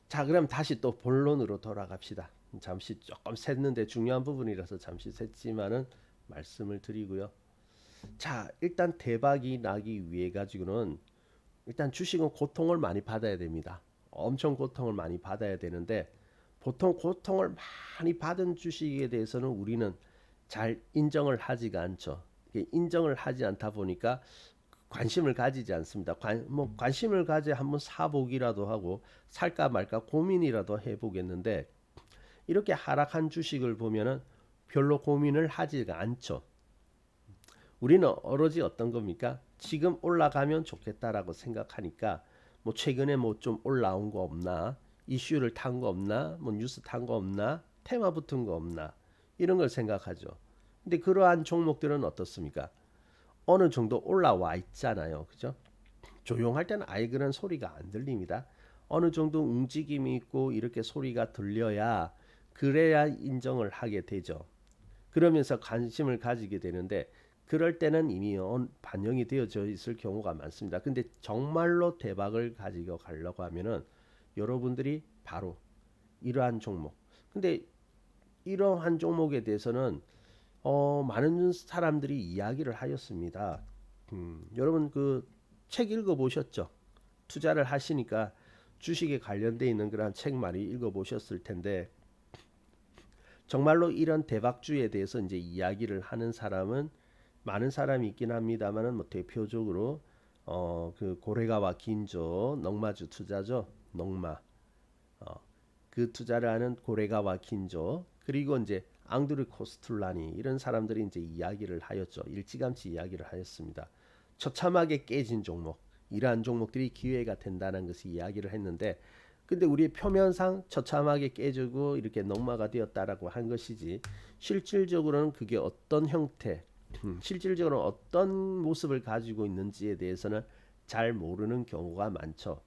A: 자, 그럼 다시 또 본론으로 돌아갑시다. 잠시 조금 샜는데 중요한 부분이라서 잠시 샜지만은 말씀을 드리고요. 자, 일단 대박이 나기 위해 가지고는 일단 주식은 고통을 많이 받아야 됩니다. 엄청 고통을 많이 받아야 되는데 보통 고통을 많이 받은 주식에 대해서는 우리는 잘 인정을 하지가 않죠. 인정을 하지 않다 보니까 관심을 가지지 않습니다. 뭐 관심을 가져 한번 사보기라도 하고 살까 말까 고민이라도 해보겠는데 이렇게 하락한 주식을 보면은 별로 고민을 하지가 않죠. 우리는 오로지 어떤 겁니까? 지금 올라가면 좋겠다라고 생각하니까 뭐 최근에 뭐 좀 올라온 거 없나? 이슈를 탄 거 없나? 뭐 뉴스 탄 거 없나? 테마 붙은 거 없나? 이런 걸 생각하죠. 근데 그러한 종목들은 어떻습니까? 어느 정도 올라와 있잖아요. 그죠? 조용할 때는 아예 그런 소리가 안 들립니다. 어느 정도 움직임이 있고 이렇게 소리가 들려야 그래야 인정을 하게 되죠. 그러면서 관심을 가지게 되는데 그럴 때는 이미 반영이 되어져 있을 경우가 많습니다. 근데 정말로 대박을 가지고 가려고 하면은 여러분들이 바로 이러한 종목. 근데 이러한 종목에 대해서는 많은 사람들이 이야기를 하였습니다. 여러분 그 책 읽어 보셨죠? 투자를 하시니까 주식에 관련돼 있는 그런 책 많이 읽어 보셨을 텐데 정말로 이런 대박주에 대해서 이제 이야기를 하는 사람은 많은 사람이 있긴 합니다만은 뭐 대표적으로 그 고레가와 긴조 넝마주 투자죠. 넝마 그 투자를 하는 고레가와 긴조 그리고 이제 앙드루 코스툴라니 이런 사람들이 이제 이야기를 하였죠. 일찌감치 이야기를 하였습니다. 처참하게 깨진 종목, 이러한 종목들이 기회가 된다는 것을 이야기를 했는데, 근데 우리의 표면상 처참하게 깨지고 이렇게 낙마가 되었다라고 한 것이지, 실질적으로는 그게 어떤 형태, 실질적으로 어떤 모습을 가지고 있는지에 대해서는 잘 모르는 경우가 많죠.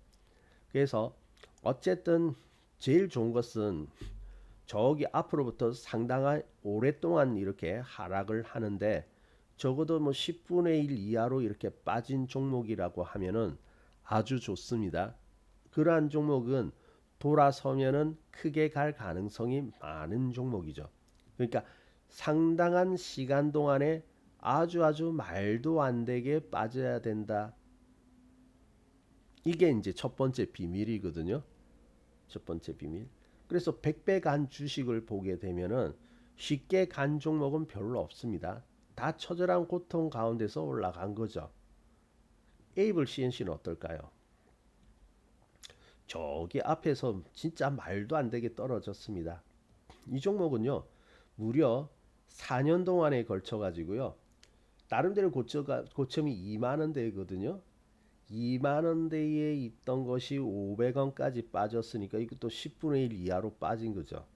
A: 그래서 어쨌든 제일 좋은 것은 저기 앞으로부터 상당한 오랫동안 이렇게 하락을 하는데, 적어도 뭐 10분의 1 이하로 이렇게 빠진 종목이라고 하면은 아주 좋습니다. 그러한 종목은 돌아서면은 크게 갈 가능성이 많은 종목이죠. 그러니까 상당한 시간 동안에 아주 말도 안 되게 빠져야 된다. 이게 이제 첫 번째 비밀이거든요. 첫 번째 비밀. 그래서 100배 간 주식을 보게 되면은 쉽게 간 종목은 별로 없습니다. 다 처절한 고통 가운데서 올라간 거죠. 에이블 CNC는 어떨까요? 저기 앞에서 진짜 말도 안 되게 떨어졌습니다. 이 종목은요, 무려 4년 동안에 걸쳐 가지고요, 나름대로 고점이 2만 원대거든요. 2만 원대에 있던 것이 500원까지 빠졌으니까 이것도 10분의 1 이하로 빠진 거죠.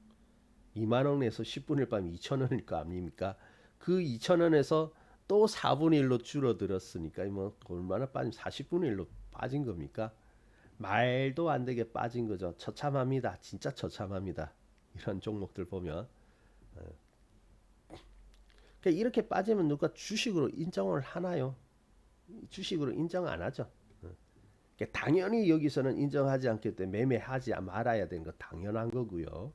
A: 2만 원에서 10분의 1 빠면 2천 원일 거 아닙니까? 그 2천 원에서 또 4분의 1로 줄어들었으니까 뭐 얼마나 빠진 40분의 1로 빠진 겁니까? 말도 안 되게 빠진 거죠. 처참합니다. 진짜 처참합니다. 이런 종목들 보면. 그러니까 이렇게 빠지면 누가 주식으로 인정을 하나요? 주식으로 인정 안 하죠. 그러니까 당연히 여기서는 인정하지 않기 때문에 매매하지 말아야 되는 거 당연한 거고요.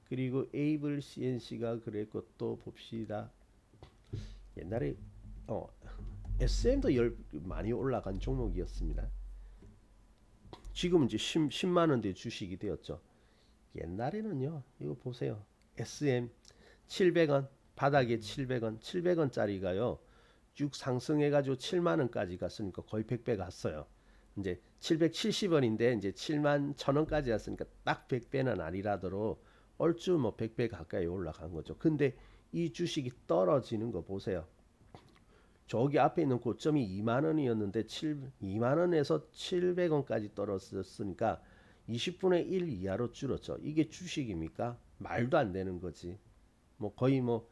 A: 그리고 에이블 CNC가 그랬고, 또 봅시다. 옛날에 SM도 많이 올라간 종목이었습니다. 지금은 이제 10만 원대 주식이 되었죠. 옛날에는요, 이거 보세요. SM 700원, 바닥에 700원, 700원짜리가요, 쭉 상승해가지고 7만 원까지 갔으니까 거의 100배 갔어요. 이제 770원인데 이제 7만 1000원까지 갔으니까 딱 100배는 아니라더러 얼추 뭐 100배 가까이 올라간 거죠. 근데 이 주식이 떨어지는 거 보세요. 저기 앞에 있는 고점이 2만 원이었는데 2만 원에서 700원까지 떨어졌으니까 20분의 1 이하로 줄었죠. 이게 주식입니까? 말도 안 되는 거지. 뭐 거의 뭐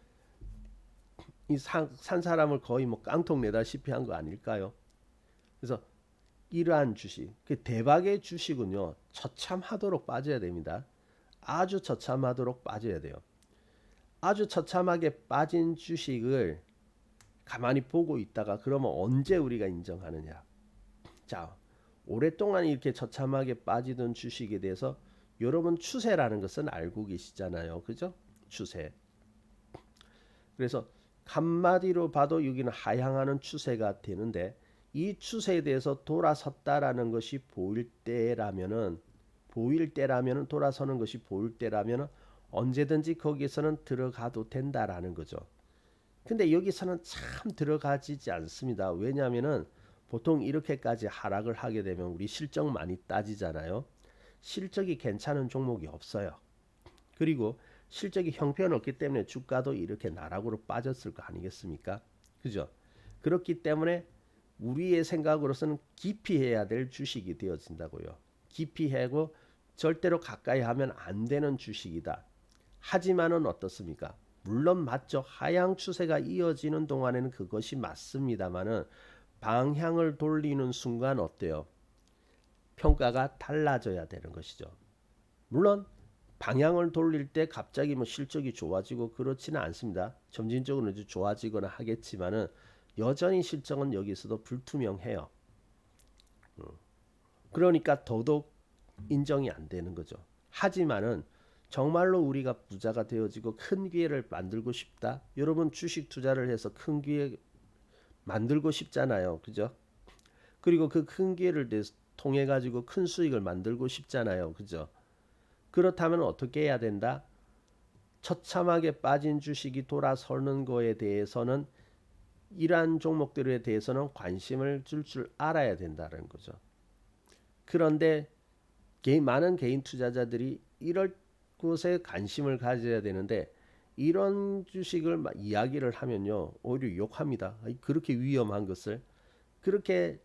A: 이 산 사람을 거의 뭐 깡통 내다시피 한 거 아닐까요? 그래서 이러한 주식, 그 대박의 주식은요, 처참하도록 빠져야 됩니다. 아주 처참하도록 빠져야 돼요. 아주 처참하게 빠진 주식을 가만히 보고 있다가 그러면 언제 우리가 인정하느냐? 자, 오랫동안 이렇게 처참하게 빠지던 주식에 대해서 여러분 추세라는 것은 알고 계시잖아요. 그죠? 추세. 그래서 한마디로 봐도 여기는 하향하는 추세가 되는데, 이 추세에 대해서 돌아섰다라는 것이 보일 때라면은 돌아서는 것이 보일 때라면은 언제든지 거기에서는 들어가도 된다라는 거죠. 근데 여기서는 참 들어가지지 않습니다. 왜냐하면은 보통 이렇게까지 하락을 하게 되면 우리 실적 많이 따지잖아요. 실적이 괜찮은 종목이 없어요. 그리고 실적이 형편없기 때문에 주가도 이렇게 나락으로 빠졌을 거 아니겠습니까? 그죠? 그렇기 때문에 우리의 생각으로서는 기피해야 될 주식이 되어진다고요. 기피하고 절대로 가까이 하면 안 되는 주식이다. 하지만은 어떻습니까? 물론 맞죠. 하향 추세가 이어지는 동안에는 그것이 맞습니다만은 방향을 돌리는 순간 어때요? 평가가 달라져야 되는 것이죠. 물론 방향을 돌릴 때 갑자기 뭐 실적이 좋아지고 그렇지는 않습니다. 점진적으로 이제 좋아지거나 하겠지만은 여전히 실적은 여기서도 불투명해요. 그러니까 더더욱 인정이 안 되는 거죠. 하지만은 정말로 우리가 부자가 되어지고 큰 기회를 만들고 싶다. 여러분 주식 투자를 해서 큰 기회 만들고 싶잖아요. 그죠? 그리고 그 큰 기회를 통해 가지고 큰 수익을 만들고 싶잖아요. 그죠? 그렇다면 어떻게 해야 된다? 처참하게 빠진 주식이 돌아서는 거에 대해서는, 이러한 종목들에 대해서는 관심을 줄 알아야 된다는 거죠. 그런데 많은 개인 투자자들이 이럴 곳에 관심을 가져야 되는데 이런 주식을 이야기를 하면요 오히려 욕합니다. 그렇게 위험한 것을 그렇게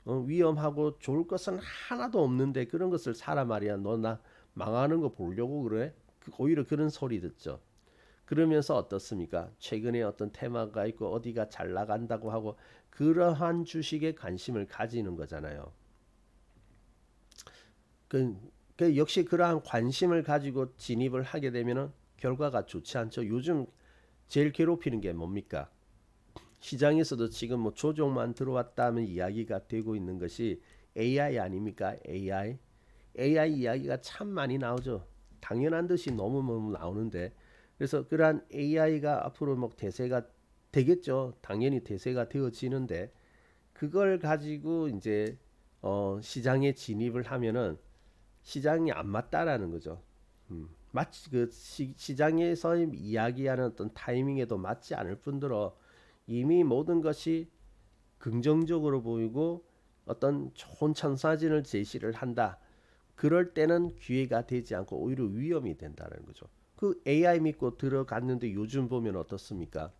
A: 위험하고 좋을 것은 하나도 없는데 그런 것을 사라 말이야. 너 나 망하는 거 보려고 그래? 오히려 그런 소리 듣죠. 그러면서 어떻습니까? 최근에 어떤 테마가 있고 어디가 잘 나간다고 하고 그러한 주식에 관심을 가지는 거잖아요. 그, 그 역시 그러한 관심을 가지고 진입을 하게 되면은 결과가 좋지 않죠. 요즘 제일 괴롭히는 게 뭡니까? 시장에서도 지금 뭐 조종만 들어왔다면 이야기가 되고 있는 것이 AI 아닙니까? AI. AI 이야기가 참 많이 나오죠. 당연한 듯이 너무 나오는데 그래서 그러한 AI가 앞으로 뭐 대세가 되겠죠. 당연히 대세가 되어지는데 그걸 가지고 이제 시장에 진입을 하면은 시장이 안 맞다라는 거죠. 마치 그 시장에서 이야기하는 어떤 타이밍에도 맞지 않을 뿐더러 이미 모든 것이 긍정적으로 보이고 어떤 좋은 천사진을 제시를 한다. 그럴 때는 기회가 되지 않고 오히려 위험이 된다는 거죠. 그 AI 믿고 들어갔는데 요즘 보면 어떻습니까?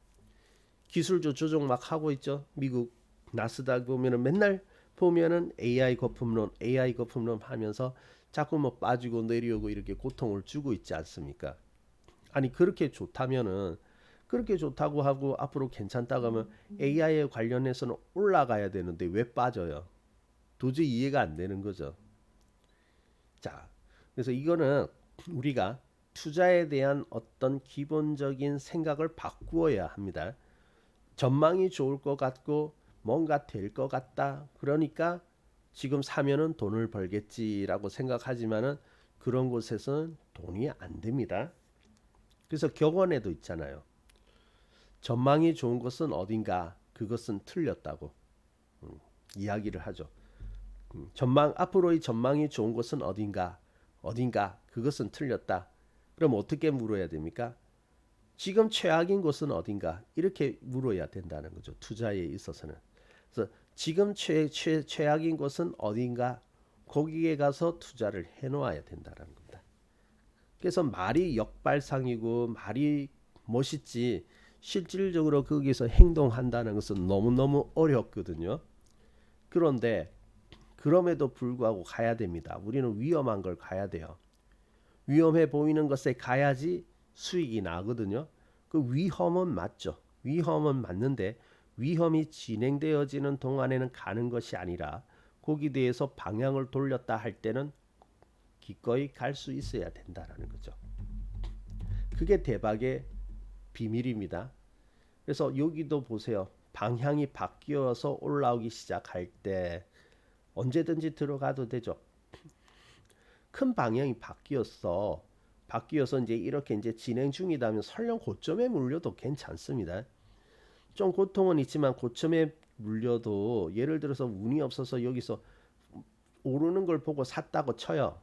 A: 기술주 조정 막 하고 있죠. 미국 나스닥 보면은 맨날 보면은 AI 거품론 하면서 자꾸 뭐 빠지고 내려오고 이렇게 고통을 주고 있지 않습니까? 아니 그렇게 좋다고 하고 앞으로 괜찮다고 하면 AI에 관련해서는 올라가야 되는데 왜 빠져요? 도저히 이해가 안 되는 거죠. 자, 그래서 이거는 우리가 투자에 대한 어떤 기본적인 생각을 바꾸어야 합니다. 전망이 좋을 것 같고 뭔가 될 것 같다. 그러니까 지금 사면은 돈을 벌겠지라고 생각하지만은 그런 곳에서는 돈이 안 됩니다. 그래서 격언에도 있잖아요. 전망이 좋은 것은 어딘가 그것은 틀렸다고 이야기를 하죠. 전망 앞으로의 전망이 좋은 것은 어딘가 그것은 틀렸다. 그럼 어떻게 물어야 됩니까? 지금 최악인 곳은 어딘가 이렇게 물어야 된다는 거죠. 투자에 있어서는. 그래서 지금 최악인 곳은 어딘가 거기에 가서 투자를 해놓아야 된다는 겁니다. 그래서 말이 역발상이고 말이 멋있지 실질적으로 거기서 행동한다는 것은 너무너무 어렵거든요. 그런데 그럼에도 불구하고 가야 됩니다. 우리는 위험한 걸 가야 돼요. 위험해 보이는 것에 가야지 수익이 나거든요. 그 위험은 맞죠. 위험은 맞는데 위험이 진행되어지는 동안에는 가는 것이 아니라 거기에 대해서 방향을 돌렸다 할 때는 기꺼이 갈 수 있어야 된다라는 거죠. 그게 대박의 비밀입니다. 그래서 여기도 보세요. 방향이 바뀌어서 올라오기 시작할 때 언제든지 들어가도 되죠. 큰 방향이 바뀌어서 이제 이렇게 이제 진행 중이다면 설령 고점에 물려도 괜찮습니다. 좀 고통은 있지만 고점에 물려도 예를 들어서 운이 없어서 여기서 오르는 걸 보고 샀다고 쳐요.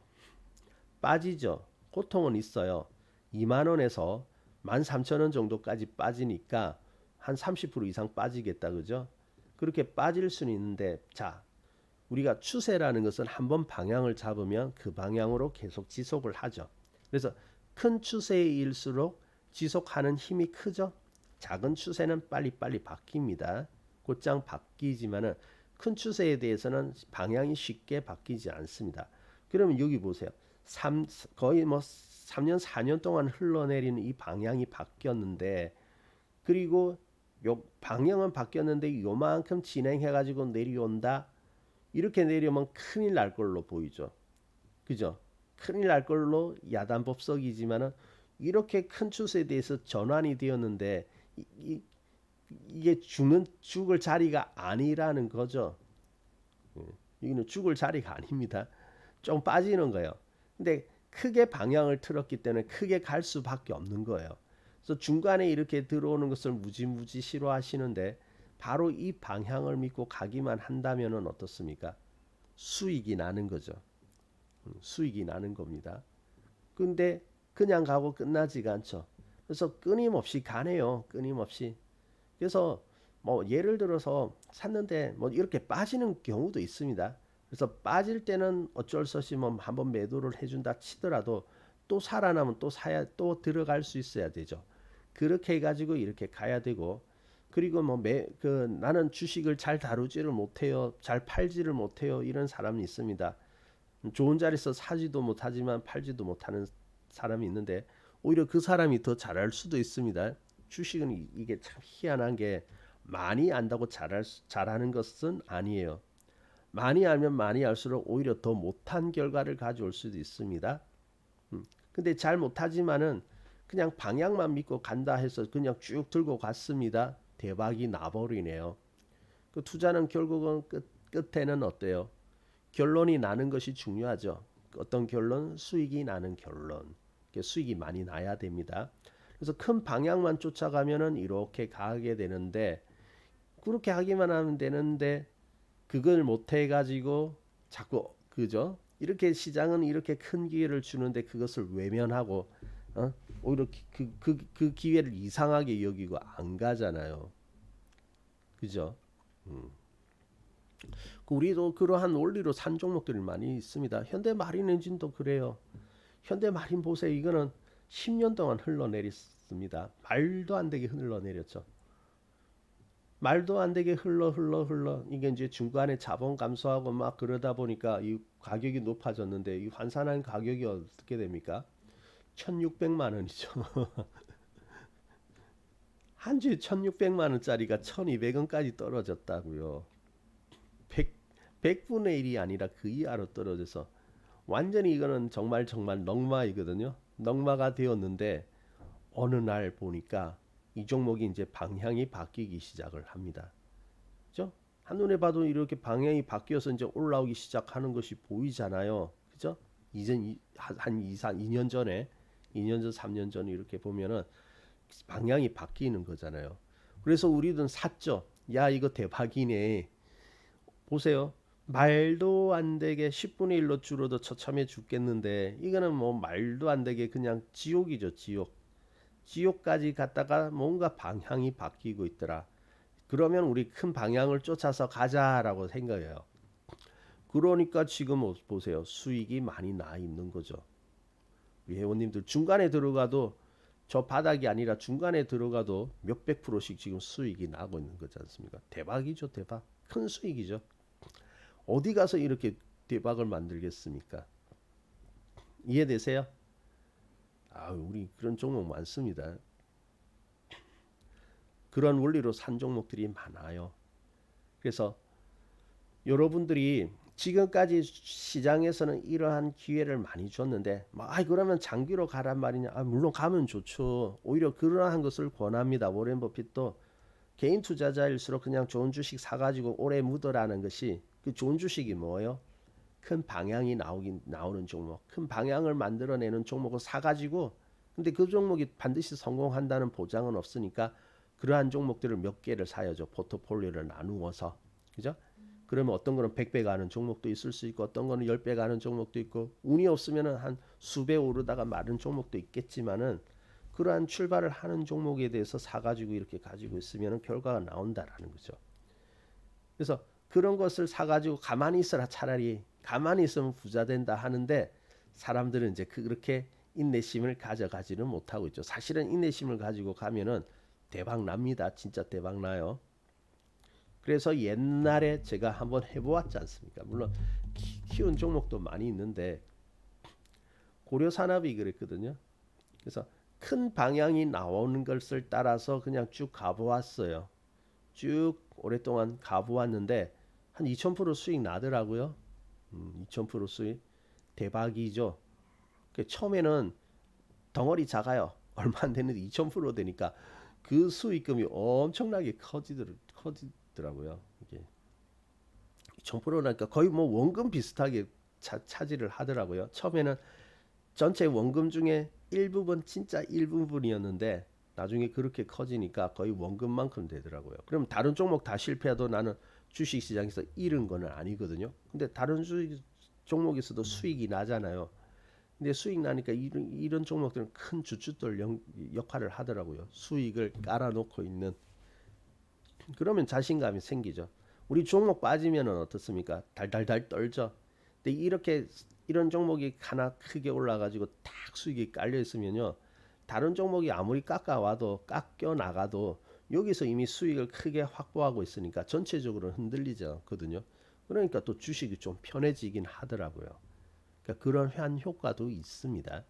A: 빠지죠. 고통은 있어요. 2만 원에서 13,000원 정도까지 빠지니까 한 30% 이상 빠지겠다 그죠? 그렇게 빠질 수는 있는데 자, 우리가 추세라는 것은 한번 방향을 잡으면 그 방향으로 계속 지속을 하죠. 그래서 큰 추세일수록 지속하는 힘이 크죠. 작은 추세는 빨리빨리 바뀝니다. 곧장 바뀌지만은 큰 추세에 대해서는 방향이 쉽게 바뀌지 않습니다. 그러면 여기 보세요. 거의 뭐 3년 4년 동안 흘러내리는 이 방향이 바뀌었는데 그리고 요 방향은 바뀌었는데 요만큼 진행해 가지고 내려온다. 이렇게 내려오면 큰일 날 걸로 보이죠. 그죠? 큰일 날 걸로 야단법석이지만은 이렇게 큰 추세에 대해서 전환이 되었는데 이게 죽을 자리가 아니라는 거죠. 이거는 죽을 자리가 아닙니다. 좀 빠지는 거예요. 근데 크게 방향을 틀었기 때문에 크게 갈 수밖에 없는 거예요. 그래서 중간에 이렇게 들어오는 것을 무지무지 싫어하시는데 바로 이 방향을 믿고 가기만 한다면은 어떻습니까? 수익이 나는 거죠. 수익이 나는 겁니다. 근데 그냥 가고 끝나지가 않죠. 그래서 끊임없이 가네요. 끊임없이. 그래서 뭐 예를 들어서 샀는데 뭐 이렇게 빠지는 경우도 있습니다. 그래서 빠질 때는 어쩔 수 없이 뭐 한번 매도를 해준다 치더라도 또 살아나면 또 사야 또 들어갈 수 있어야 되죠. 그렇게 해가지고 이렇게 가야 되고 그리고 뭐 나는 주식을 잘 다루지를 못해요. 잘 팔지를 못해요. 이런 사람이 있습니다. 좋은 자리에서 사지도 못하지만 팔지도 못하는 사람이 있는데 오히려 그 사람이 더 잘할 수도 있습니다. 주식은 이게 참 희한한 게 많이 안다고 잘하는 것은 아니에요. 많이 알면 많이 알수록 오히려 더 못한 결과를 가져올 수도 있습니다. 근데 잘 못하지만은 그냥 방향만 믿고 간다 해서 그냥 쭉 들고 갔습니다. 대박이 나버리네요. 그 투자는 결국은 끝에는 어때요? 결론이 나는 것이 중요하죠. 어떤 결론? 수익이 나는 결론. 수익이 많이 나야 됩니다. 그래서 큰 방향만 쫓아가면은 이렇게 가게 되는데 그렇게 하기만 하면 되는데 그걸 못 해가지고 자꾸 그죠? 이렇게 시장은 이렇게 큰 기회를 주는데 그것을 외면하고 오히려 그 기회를 이상하게 여기고 안 가잖아요. 그죠? 음. 우리도 그러한 원리로 산 종목들이 많이 있습니다. 현대마린엔진도 그래요. 현대마린 보세요. 이거는 10년 동안 흘러내렸습니다. 말도 안 되게 흘러내렸죠. 말도 안 되게 흘러 이게 이제 중간에 자본 감소하고 막 그러다 보니까 이 가격이 높아졌는데 이 환산한 가격이 어떻게 됩니까? 1600만 원이죠. 한 주에 1600만 원짜리가 1200원까지 떨어졌다고요. 100분의 1이 아니라 그 이하로 떨어져서 완전히 이거는 정말 넉마이거든요. 넉마가 되었는데 어느 날 보니까 이 종목이 이제 방향이 바뀌기 시작을 합니다. 그죠? 한눈에 봐도 이렇게 방향이 바뀌어서 이제 올라오기 시작하는 것이 보이잖아요. 그죠? 이전 한 2년 전에 2년 전 3년 전에 이렇게 보면은 방향이 바뀌는 거잖아요. 그래서 우리는 샀죠. 야, 이거 대박이네. 보세요. 말도 안 되게 10분의 1로 줄어도 처참해 죽겠는데 이거는 뭐 말도 안 되게 그냥 지옥이죠, 지옥. 지옥까지 갔다가 뭔가 방향이 바뀌고 있더라. 그러면 우리 큰 방향을 쫓아서 가자라고 생각해요. 그러니까 지금 보세요. 수익이 많이 나 있는 거죠. 우리 회원님들 중간에 들어가도 저 바닥이 아니라 중간에 들어가도 몇백 프로씩 지금 수익이 나고 있는 거지 않습니까? 대박이죠, 대박. 큰 수익이죠. 어디 가서 이렇게 대박을 만들겠습니까? 이해되세요? 우리 그런 종목 많습니다. 그런 원리로 산 종목들이 많아요. 그래서 여러분들이 지금까지 시장에서는 이러한 기회를 많이 줬는데 그러면 장기로 가란 말이냐? 물론 가면 좋죠. 오히려 그러한 것을 권합니다. 워렌 버핏도 개인 투자자일수록 그냥 좋은 주식 사가지고 오래 묻어라는 것이 그 좋은 주식이 뭐예요? 큰 방향이 나오는 종목, 큰 방향을 만들어내는 종목을 사가지고 근데 그 종목이 반드시 성공한다는 보장은 없으니까 그러한 종목들을 몇 개를 사야죠. 포트폴리오를 나누어서. 그죠? 그러면 어떤 거는 100배 가는 종목도 있을 수 있고 어떤 거는 10배 가는 종목도 있고 운이 없으면은 한 수배 오르다가 마른 종목도 있겠지만은 그러한 출발을 하는 종목에 대해서 사가지고 이렇게 가지고 있으면 결과가 나온다라는 거죠. 그래서 그런 것을 사가지고 가만히 있어라 차라리 가만히 있으면 부자 된다 하는데 사람들은 이제 그렇게 인내심을 가져가지는 못하고 있죠. 사실은 인내심을 가지고 가면은 대박 납니다. 진짜 대박 나요. 그래서 옛날에 제가 한번 해보았지 않습니까? 물론 키운 종목도 많이 있는데 고려산업이 그랬거든요. 그래서 큰 방향이 나오는 것을 따라서 그냥 쭉 가보았어요. 쭉 오랫동안 가보았는데 한 2000% 수익 나더라고요. 2000% 수익 대박이죠. 처음에는 덩어리 작아요. 얼마 안 되는데 2000% 되니까 그 수익금이 엄청나게 커지더라고요. 이게 2000%니까 거의 뭐 원금 비슷하게 차지를 하더라고요. 처음에는 전체 원금 중에 일부분 진짜 일부분이었는데 나중에 그렇게 커지니까 거의 원금만큼 되더라고요. 그럼 다른 종목 다 실패해도 나는 주식 시장에서 잃은 거는 아니거든요. 근데 다른 종목에서도 수익이 나잖아요. 근데 수익 나니까 이런 종목들은 큰 주춧돌 역할을 하더라고요. 수익을 깔아놓고 있는. 그러면 자신감이 생기죠. 우리 종목 빠지면 어떻습니까? 달달달 떨죠. 근데 이렇게 이런 종목이 하나 크게 올라가지고 딱 수익이 깔려 있으면요, 다른 종목이 아무리 깎아와도 깎여 나가도 여기서 이미 수익을 크게 확보하고 있으니까 전체적으로 흔들리거든요. 그러니까 또 주식이 좀 편해지긴 하더라고요. 그러니까 그런 한 효과도 있습니다.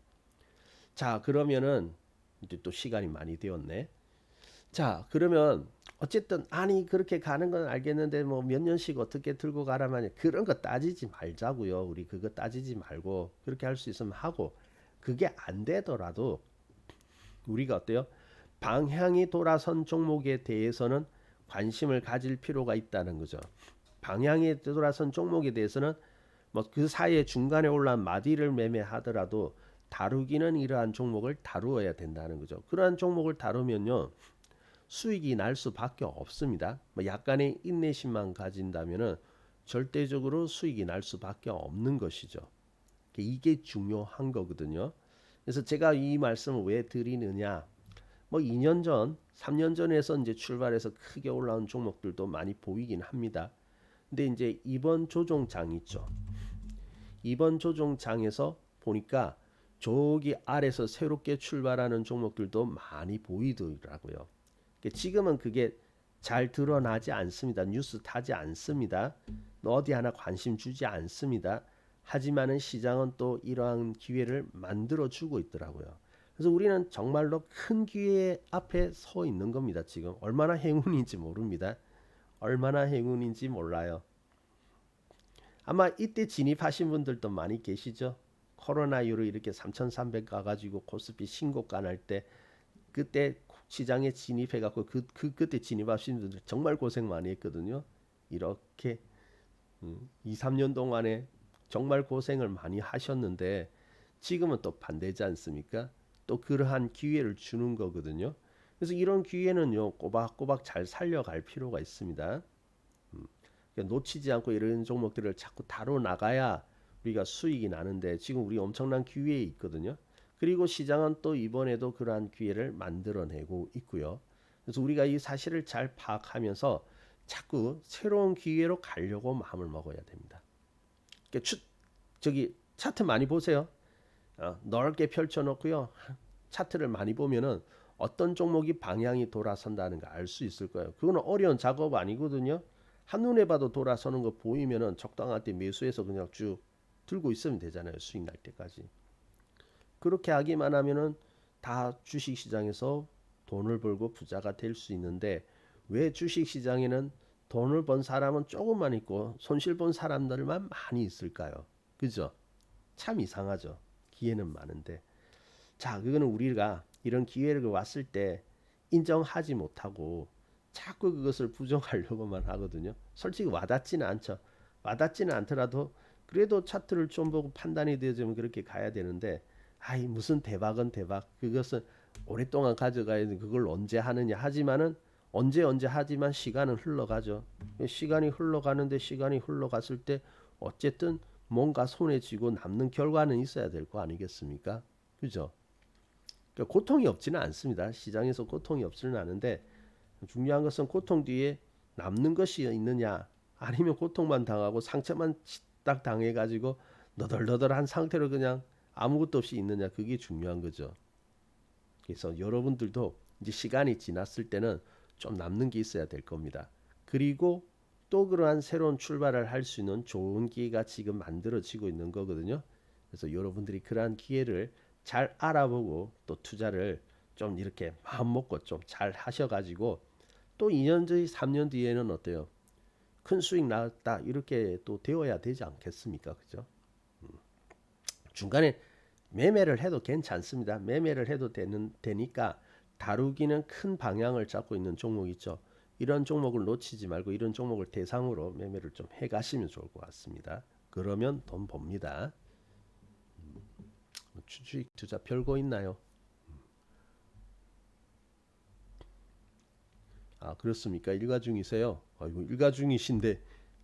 A: 자, 그러면은 이제 또 시간이 많이 되었네. 자, 그러면 어쨌든 아니 그렇게 가는 건 알겠는데 뭐 몇 년씩 어떻게 들고 가라만 그런 거 따지지 말자고요. 우리 그거 따지지 말고 그렇게 할 수 있으면 하고, 그게 안 되더라도 우리가 어때요? 방향이 돌아선 종목에 대해서는 관심을 가질 필요가 있다는 거죠. 방향이 돌아선 종목에 대해서는 뭐 그 사이에 중간에 올라온 마디를 매매하더라도 다루기는 이러한 종목을 다루어야 된다는 거죠. 그러한 종목을 다루면요, 수익이 날 수밖에 없습니다. 뭐 약간의 인내심만 가진다면은 절대적으로 수익이 날 수밖에 없는 것이죠. 이게 중요한 거거든요. 그래서 제가 이 말씀을 왜 드리느냐? 뭐 2년 전, 3년 전에서 이제 출발해서 크게 올라온 종목들도 많이 보이긴 합니다. 근데 이제 이번 조종장 있죠. 이번 조종장에서 보니까 저기 아래서 새롭게 출발하는 종목들도 많이 보이더라고요. 지금은 그게 잘 드러나지 않습니다. 뉴스 타지 않습니다. 어디 하나 관심 주지 않습니다. 하지만은 시장은 또 이러한 기회를 만들어 주고 있더라고요. 그래서 우리는 정말로 큰 기회 앞에 서 있는 겁니다. 지금 얼마나 행운인지 모릅니다. 얼마나 행운인지 몰라요. 아마 이때 진입하신 분들도 많이 계시죠. 코로나 이후로 이렇게 3,300 가가지고 코스피 신고가 날 때, 그때 시장에 진입해갖고 그때 진입하신 분들 정말 고생 많이 했거든요. 이렇게 2, 3년 동안에 정말 고생을 많이 하셨는데 지금은 또 반대지 않습니까? 또 그러한 기회를 주는 거거든요. 그래서 이런 기회는요, 꼬박꼬박 잘 살려갈 필요가 있습니다. 그러니까 놓치지 않고 이런 종목들을 자꾸 다뤄 나가야 우리가 수익이 나는데 지금 우리 엄청난 기회에 있거든요. 그리고 시장은 또 이번에도 그러한 기회를 만들어내고 있고요. 그래서 우리가 이 사실을 잘 파악하면서 자꾸 새로운 기회로 가려고 마음을 먹어야 됩니다. 그러니까 저기 차트 많이 보세요. 넓게 펼쳐놓고요. 차트를 많이 보면은 어떤 종목이 방향이 돌아선다는 거 알 수 있을 거예요. 그거는 어려운 작업 아니거든요. 한눈에 봐도 돌아서는 거 보이면은 적당할 때 매수해서 그냥 쭉 들고 있으면 되잖아요. 수익 날 때까지. 그렇게 하기만 하면은 다 주식 시장에서 돈을 벌고 부자가 될 수 있는데, 왜 주식 시장에는 돈을 번 사람은 조금만 있고 손실 본 사람들만 많이 있을까요? 그죠? 참 이상하죠. 기회는 많은데. 자, 그거는 우리가 이런 기회를 왔을 때 인정하지 못하고 자꾸 그것을 부정하려고만 하거든요. 솔직히 와닿지는 않죠. 와닿지는 않더라도 그래도 차트를 좀 보고 판단이 되어지면 그렇게 가야 되는데, 아이 무슨 대박은 대박. 그것은 오랫동안 가져가야 돼. 그걸 언제 하느냐 하지만은 언제 하지만 시간은 흘러가죠. 시간이 흘러가는데 시간이 흘러갔을 때 어쨌든 뭔가 손에 쥐고 남는 결과는 있어야 될 거 아니겠습니까? 그죠? 그러니까 고통이 없지는 않습니다. 시장에서 고통이 없지는 않은데 중요한 것은 고통 뒤에 남는 것이 있느냐, 아니면 고통만 당하고 상처만 딱 당해가지고 너덜너덜한 상태로 그냥 아무것도 없이 있느냐, 그게 중요한 거죠. 그래서 여러분들도 이제 시간이 지났을 때는 좀 남는 게 있어야 될 겁니다. 그리고 또 그러한 새로운 출발을 할 수 있는 좋은 기회가 지금 만들어지고 있는 거거든요. 그래서 여러분들이 그러한 기회를 잘 알아보고 또 투자를 좀 이렇게 마음 먹고 좀 잘 하셔가지고 또 2년 뒤, 3년 뒤에는 어때요? 큰 수익 나왔다 이렇게 또 되어야 되지 않겠습니까? 그죠? 중간에 매매를 해도 괜찮습니다. 매매를 해도 되니까 다루기는 큰 방향을 잡고 있는 종목 있죠. 이런 종목을 놓치지 말고 이런 종목을 대상으로 매매를 좀 해가시면 좋을 것 같습니다. 그러면 돈 법니다. 주식 투자 별거 있나요? 아, 그렇습니까? 일가 중이세요? 아이고, 일가 중이신데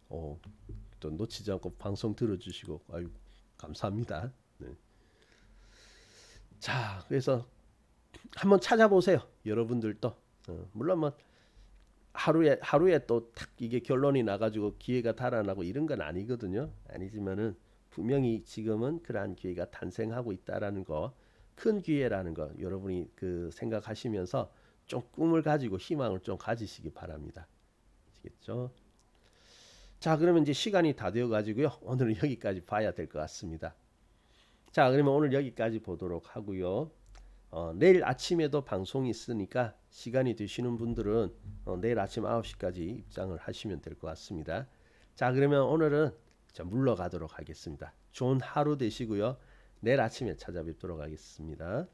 A: 또 놓치지 않고 방송 들어주시고 아유 감사합니다. 네. 자, 그래서 한번 찾아보세요. 여러분들도 물론 뭐 하루에 또 탁 이게 결론이 나가지고 기회가 달아나고 이런 건 아니거든요. 아니지만은 분명히 지금은 그러한 기회가 탄생하고 있다라는 거, 큰 기회라는 거 여러분이 그 생각하시면서 좀 꿈을 가지고 희망을 좀 가지시기 바랍니다. 아시겠죠? 자, 그러면 이제 시간이 다 되어 가지고요. 오늘은 여기까지 봐야 될 것 같습니다. 자, 그러면 오늘 여기까지 보도록 하고요. 내일 아침에도 방송이 있으니까 시간이 되시는 분들은 내일 아침 9시까지 입장을 하시면 될 것 같습니다. 자, 그러면 오늘은 물러가도록 하겠습니다. 좋은 하루 되시고요. 내일 아침에 찾아뵙도록 하겠습니다.